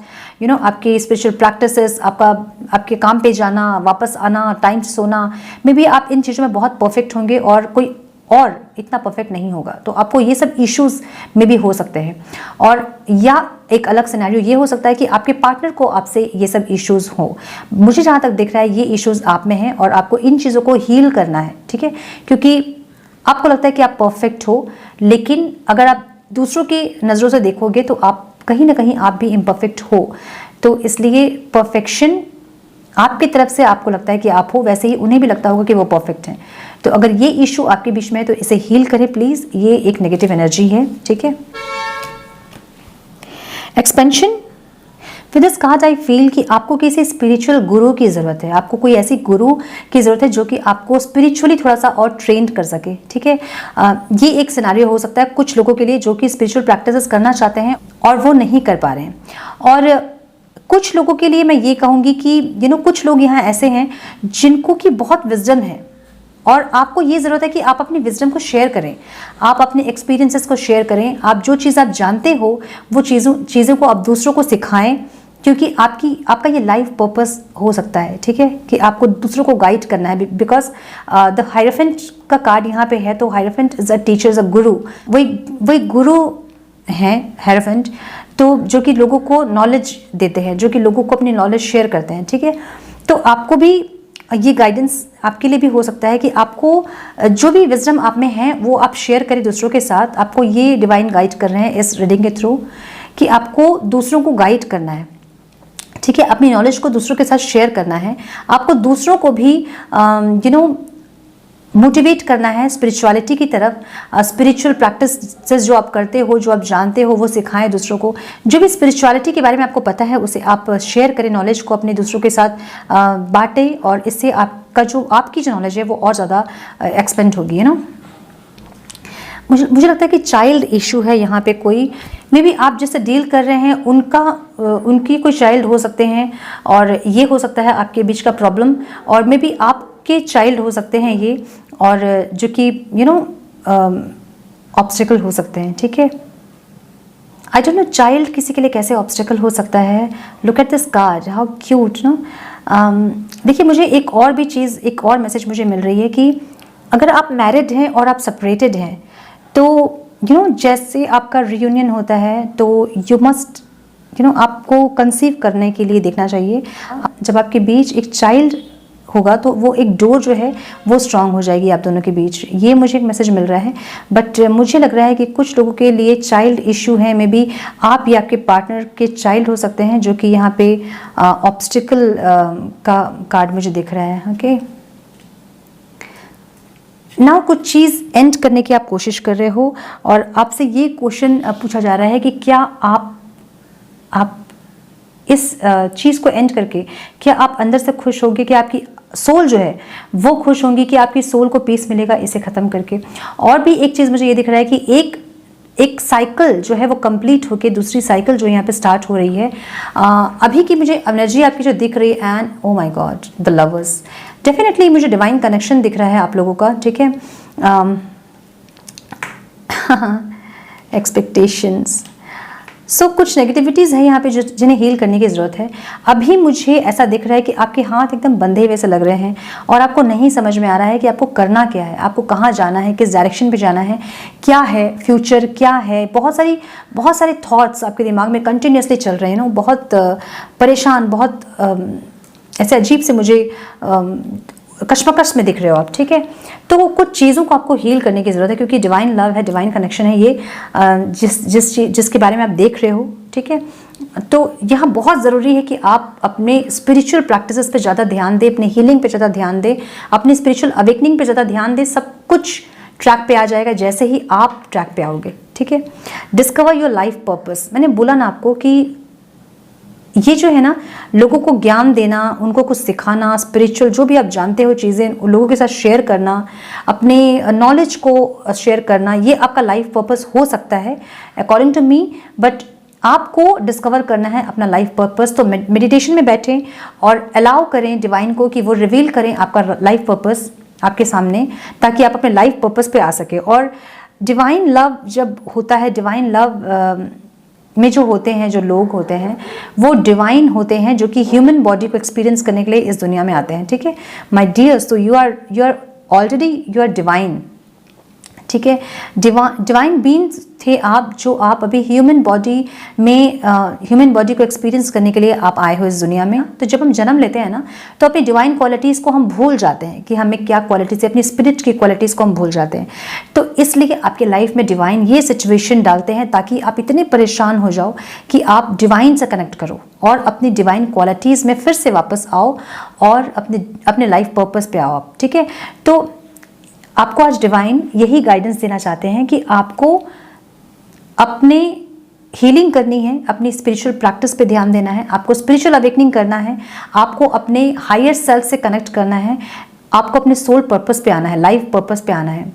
आपके स्पिरिचुअल प्रैक्टिसेस, आपके काम पे जाना, वापस आना, टाइम से सोना, मे बी आप इन चीज़ों में बहुत परफेक्ट होंगे और कोई और इतना परफेक्ट नहीं होगा। तो आपको ये सब इश्यूज में भी हो सकते हैं, और या एक अलग सिनेरियो ये हो सकता है कि आपके पार्टनर को आपसे ये सब इश्यूज हो। मुझे जहाँ तक दिख रहा है ये इश्यूज आप में हैं, और आपको इन चीज़ों को हील करना है, ठीक है, क्योंकि आपको लगता है कि आप परफेक्ट हो, लेकिन अगर आप दूसरों की नज़रों से देखोगे तो आप कहीं ना कहीं आप भी इम्परफेक्ट हो। तो इसलिए परफेक्शन आपकी तरफ से आपको लगता है कि आप हो, वैसे ही उन्हें भी लगता होगा कि वो परफेक्ट हैं। तो अगर ये इशू आपके बीच में है तो इसे हील करें प्लीज़। ये एक नेगेटिव एनर्जी है, ठीक है। Expansion, with this card I feel कि आपको किसी स्पिरिचुअल गुरु की ज़रूरत है। आपको कोई ऐसी गुरु की ज़रूरत है जो कि आपको स्पिरिचुअली थोड़ा सा और ट्रेंड कर सके, ठीक है। ये एक सिनेरियो हो सकता है कुछ लोगों के लिए जो कि स्पिरिचुअल प्रैक्टिसेस करना चाहते हैं और वो नहीं कर पा रहे हैं। और कुछ लोगों के लिए मैं ये कहूँगी कि कुछ लोग यहाँ ऐसे हैं जिनको कि बहुत विजडम है, और आपको ये ज़रूरत है कि आप अपनी विजडम को शेयर करें, आप अपने एक्सपीरियंसेस को शेयर करें। आप जो चीज़ आप जानते हो वो चीज़ों को आप दूसरों को सिखाएं, क्योंकि आपका ये लाइफ पर्पस हो सकता है, ठीक है, कि आपको दूसरों को गाइड करना है। बिकॉज द हायरोफेंट का कार्ड यहाँ पे है, तो hierophant is a teacher, is a गुरु। वही गुरु हैं हायरोफेंट, तो जो कि लोगों को नॉलेज देते हैं, जो कि लोगों को अपनी नॉलेज शेयर करते हैं, ठीक है। तो आपको भी ये गाइडेंस आपके लिए भी हो सकता है कि आपको जो भी विजडम आप में है वो आप शेयर करें दूसरों के साथ। आपको ये डिवाइन गाइड कर रहे हैं इस रीडिंग के थ्रू कि आपको दूसरों को गाइड करना है, ठीक है, अपनी नॉलेज को दूसरों के साथ शेयर करना है। आपको दूसरों को भी मोटिवेट करना है स्पिरिचुअलिटी की तरफ। स्पिरिचुअल प्रैक्टिसेस जो आप करते हो, जो आप जानते हो, वो सिखाएं दूसरों को। जो भी स्पिरिचुअलिटी के बारे में आपको पता है उसे आप शेयर करें, नॉलेज को अपने दूसरों के साथ बांटें, और इससे आपकी जो नॉलेज है वो और ज़्यादा एक्सपेंड होगी, है ना। मुझे लगता है कि चाइल्ड इशू है यहाँ पे कोई, मे बी आप जिससे डील कर रहे हैं उनकी कोई चाइल्ड हो सकते हैं, और ये हो सकता है आपके बीच का प्रॉब्लम, और मे बी आपके चाइल्ड हो सकते हैं ये, और जो कि ऑब्स्टिकल हो सकते हैं, ठीक है। आई डोंट नो चाइल्ड किसी के लिए कैसे ऑब्स्टिकल हो सकता है। Look at this card, how cute no. देखिए, मुझे एक और मैसेज मुझे मिल रही है कि अगर आप मैरिड हैं और आप सेपरेटेड हैं तो जैसे आपका रियूनियन होता है तो यू मस्ट आपको कंसीव करने के लिए देखना चाहिए। जब आपके बीच एक चाइल्ड होगा तो वो एक डोर जो है वो स्ट्रांग हो जाएगी आप दोनों के बीच, ये मुझे एक मैसेज मिल रहा है। बट मुझे लग रहा है कि कुछ लोगों के लिए चाइल्ड इशू है, मे बी आप या आपके पार्टनर के चाइल्ड हो सकते हैं, जो कि यहाँ पे ऑब्स्टिकल का कार्ड मुझे दिख रहा है। ओके, नाउ कुछ चीज़ एंड करने की आप कोशिश कर रहे हो और आपसे ये क्वेश्चन पूछा जा रहा है कि क्या आप इस चीज़ को एंड करके क्या आप अंदर से खुश होंगे, कि आपकी सोल जो है वो खुश होंगी, कि आपकी सोल को पीस मिलेगा इसे ख़त्म करके। और भी एक चीज़ मुझे ये दिख रहा है कि एक साइकिल जो है वो कंप्लीट होके दूसरी साइकिल जो यहाँ पे स्टार्ट हो रही है। अभी की मुझे एनर्जी आपकी जो दिख रही है, and oh my God, the lovers, definitely मुझे डिवाइन कनेक्शन दिख रहा है आप लोगों का, ठीक है। एक्सपेक्टेशंस, सो कुछ नेगेटिविटीज़ है यहाँ पे जिन्हें हील करने की ज़रूरत है। अभी मुझे ऐसा दिख रहा है कि आपके हाथ एकदम बंधे हुए से लग रहे हैं और आपको नहीं समझ में आ रहा है कि आपको करना क्या है, आपको कहाँ जाना है, किस डायरेक्शन पे जाना है, क्या है फ्यूचर, क्या है। बहुत सारे थॉट्स आपके दिमाग में कंटिन्यूसली चल रहे हैं ना, बहुत परेशान, बहुत ऐसे अजीब से मुझे कश्मकश में दिख रहे हो आप, ठीक है। तो कुछ चीज़ों को आपको हील करने की ज़रूरत है, क्योंकि डिवाइन लव है, डिवाइन कनेक्शन है ये, जिसके बारे में आप देख रहे हो, ठीक है। तो यहाँ बहुत ज़रूरी है कि आप अपने स्पिरिचुअल प्रैक्टिसेस पे ज़्यादा ध्यान दें, अपने हीलिंग पे ज़्यादा ध्यान दें, अपनी स्पिरिचुअल अवेकनिंग पे ज़्यादा ध्यान दें। सब कुछ ट्रैक पे आ जाएगा जैसे ही आप ट्रैक पे आओगे, ठीक है। डिस्कवर योर लाइफ पर्पस, मैंने बोला ना आपको कि ये जो है ना, लोगों को ज्ञान देना, उनको कुछ सिखाना, स्पिरिचुअल जो भी आप जानते हो चीज़ें लोगों के साथ शेयर करना, अपने नॉलेज को शेयर करना, ये आपका लाइफ पर्पस हो सकता है अकॉर्डिंग टू मी। बट आपको डिस्कवर करना है अपना लाइफ पर्पस, तो मेडिटेशन में बैठें और अलाउ करें डिवाइन को कि वो रिवील करें आपका लाइफ पर्पस आपके सामने, ताकि आप अपने लाइफ पर्पस पे आ सके। और डिवाइन लव जब होता है, डिवाइन लव में जो होते हैं, जो लोग होते हैं, वो डिवाइन होते हैं, जो कि ह्यूमन बॉडी को एक्सपीरियंस करने के लिए इस दुनिया में आते हैं, ठीक है माय डियर्स। तो यू आर ऑलरेडी डिवाइन, ठीक है। डिवाइन बीइंग्स थे आप, जो आप अभी ह्यूमन बॉडी को एक्सपीरियंस करने के लिए आप आए हो इस दुनिया में। तो जब हम जन्म लेते हैं ना, तो अपनी डिवाइन क्वालिटीज़ को हम भूल जाते हैं कि हमें क्या क्वालिटीज़ है, अपनी स्पिरिट की क्वालिटीज़ को हम भूल जाते हैं। तो इसलिए आपके लाइफ में डिवाइन ये सिचुएशन डालते हैं ताकि आप इतने परेशान हो जाओ कि आप डिवाइन से कनेक्ट करो और अपनी डिवाइन क्वालिटीज़ में फिर से वापस आओ और अपने लाइफ पर्पस पे आओ आप, ठीक है। तो आपको आज डिवाइन यही गाइडेंस देना चाहते हैं कि आपको अपने हीलिंग करनी है, अपनी स्पिरिचुअल प्रैक्टिस पे ध्यान देना है, आपको स्पिरिचुअल अवेकनिंग करना है, आपको अपने हायर सेल्फ से कनेक्ट करना है, आपको अपने सोल पर्पस पे आना है, लाइफ पर्पस पे आना है।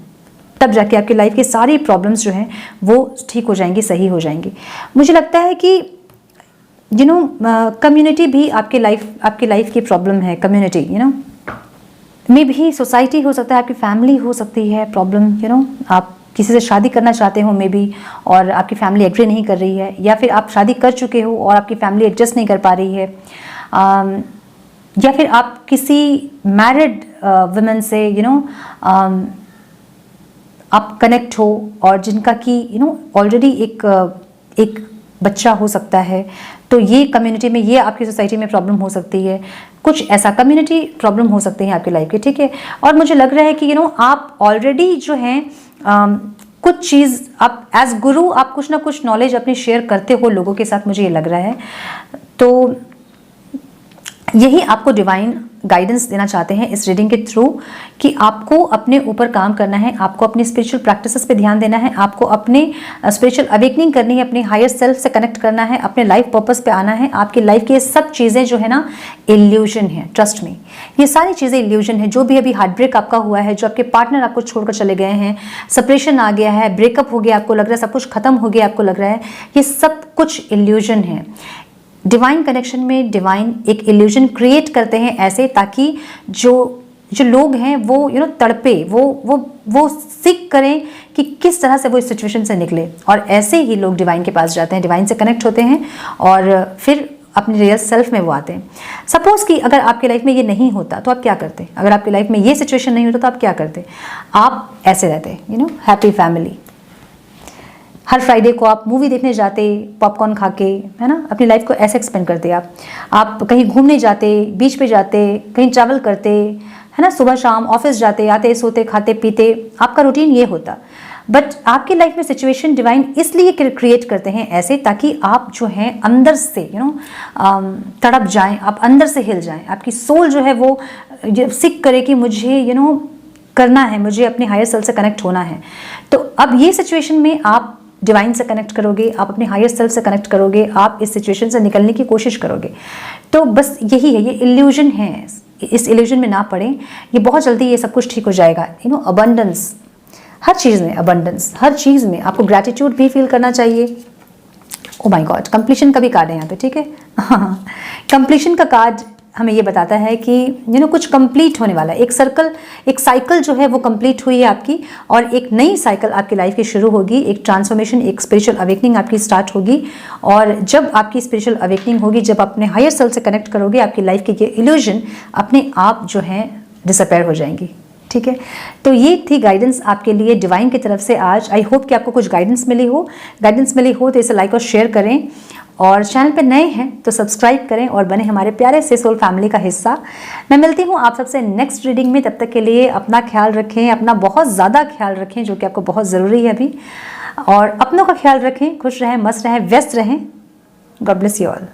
तब जाके आपकी लाइफ की सारी प्रॉब्लम्स जो हैं वो ठीक हो जाएंगी, सही हो जाएंगी। मुझे लगता है कि कम्युनिटी भी आपकी लाइफ की प्रॉब्लम है। कम्युनिटी में भी सोसाइटी हो सकता है, आपकी फैमिली हो सकती है प्रॉब्लम। आप किसी से शादी करना चाहते हो मे बी, और आपकी फैमिली एग्री नहीं कर रही है, या फिर आप शादी कर चुके हो और आपकी फैमिली एडजस्ट नहीं कर पा रही है, या फिर आप किसी मैरिड वुमेन से आप कनेक्ट हो और जिनका कि ऑलरेडी एक बच्चा हो सकता है। तो ये कम्युनिटी में, ये आपकी सोसाइटी में प्रॉब्लम हो सकती है, कुछ ऐसा कम्युनिटी प्रॉब्लम हो सकती है आपकी लाइफ की, ठीक है। और मुझे लग रहा है कि आप ऑलरेडी जो हैं कुछ चीज़ आप एज गुरु आप कुछ ना कुछ नॉलेज अपनी शेयर करते हो लोगों के साथ, मुझे ये लग रहा है। तो यही आपको डिवाइन गाइडेंस देना चाहते हैं इस रीडिंग के थ्रू कि आपको अपने ऊपर काम करना है, आपको अपनी स्पिरिचुअल प्रैक्टिसेस पे ध्यान देना है, आपको अपने स्पिरिचुअल अवेकनिंग करनी है, अपने हायर सेल्फ से कनेक्ट करना है, अपने लाइफ पर्पस पे आना है। आपकी लाइफ की ये सब चीज़ें जो है ना इल्यूजन है, ट्रस्ट में ये सारी चीज़ें इल्यूजन है। जो भी अभी हार्ट ब्रेक आपका हुआ है, जो आपके पार्टनर आपको छोड़कर चले गए हैं, सेपरेशन आ गया है, ब्रेकअप हो गया, आपको लग रहा है सब कुछ खत्म हो गया, आपको लग रहा है, ये सब कुछ इल्यूजन है। डिवाइन कनेक्शन में डिवाइन एक इल्यूजन क्रिएट करते हैं ऐसे, ताकि जो लोग हैं वो तड़पे, वो सीख करें कि किस तरह से वो इस सिचुएशन से निकले। और ऐसे ही लोग डिवाइन के पास जाते हैं, डिवाइन से कनेक्ट होते हैं और फिर अपने रियल सेल्फ में वो आते हैं। सपोज कि अगर आपकी लाइफ में ये नहीं होता तो आप क्या करते? अगर आपकी लाइफ में ये सिचुएशन नहीं होता तो आप क्या करते? आप ऐसे रहते, हैप्पी फैमिली। हर फ्राइडे को आप मूवी देखने जाते, पॉपकॉर्न खा के, है ना, अपनी लाइफ को ऐसे एक्सपेंड करते। आप कहीं घूमने जाते, बीच पे जाते, कहीं ट्रैवल करते, है ना, सुबह शाम ऑफिस जाते, आते, सोते, खाते, पीते, आपका रूटीन ये होता। बट आपकी लाइफ में सिचुएशन डिवाइन इसलिए क्रिएट करते हैं ऐसे, ताकि आप जो हैं अंदर से तड़प जाएं, आप अंदर से हिल जाएं, आपकी सोल जो है वो सीख करे कि मुझे करना है, मुझे अपने हायर सेल्फ से कनेक्ट होना है। तो अब ये सिचुएशन में आप डिवाइन से कनेक्ट करोगे, आप अपने हायर सेल्फ से कनेक्ट करोगे, आप इस सिचुएशन से निकलने की कोशिश करोगे। तो बस यही है, ये इल्यूजन है, इस इल्यूजन में ना पड़े। ये बहुत जल्दी ये सब कुछ ठीक हो जाएगा। अबंडेंस, हर चीज़ में अबंडेंस, हर चीज़ में आपको ग्रैटिट्यूड भी फील करना चाहिए। ओ माय गॉड, कंप्लीशन का भी कार्ड है यहाँ पे, ठीक है। कंप्लीशन का कार्ड हमें ये बताता है कि कुछ कंप्लीट होने वाला है, एक सर्कल, एक साइकिल जो है वो कंप्लीट हुई है आपकी, और एक नई साइकिल आपकी लाइफ की शुरू होगी, एक ट्रांसफॉर्मेशन, एक स्पिरिचुअल अवेकनिंग आपकी स्टार्ट होगी। और जब आपकी स्पिरिचुअल अवेकनिंग होगी, जब अपने हायर सेल्फ से कनेक्ट करोगे, आपकी लाइफ की ये इल्यूजन अपने आप जो है डिसअपेयर हो जाएंगी, ठीक है। तो ये थी गाइडेंस आपके लिए डिवाइन की तरफ से आज। आई होप कि आपको कुछ गाइडेंस मिली हो तो इसे लाइक और शेयर करें, और चैनल पे नए हैं तो सब्सक्राइब करें और बने हमारे प्यारे से सोल फैमिली का हिस्सा। मैं मिलती हूँ आप सबसे नेक्स्ट रीडिंग में। तब तक के लिए अपना ख्याल रखें, अपना बहुत ज़्यादा ख्याल रखें, जो कि आपको बहुत ज़रूरी है अभी, और अपनों का ख्याल रखें, खुश रहें, मस्त रहें, व्यस्त रहें। God bless you all.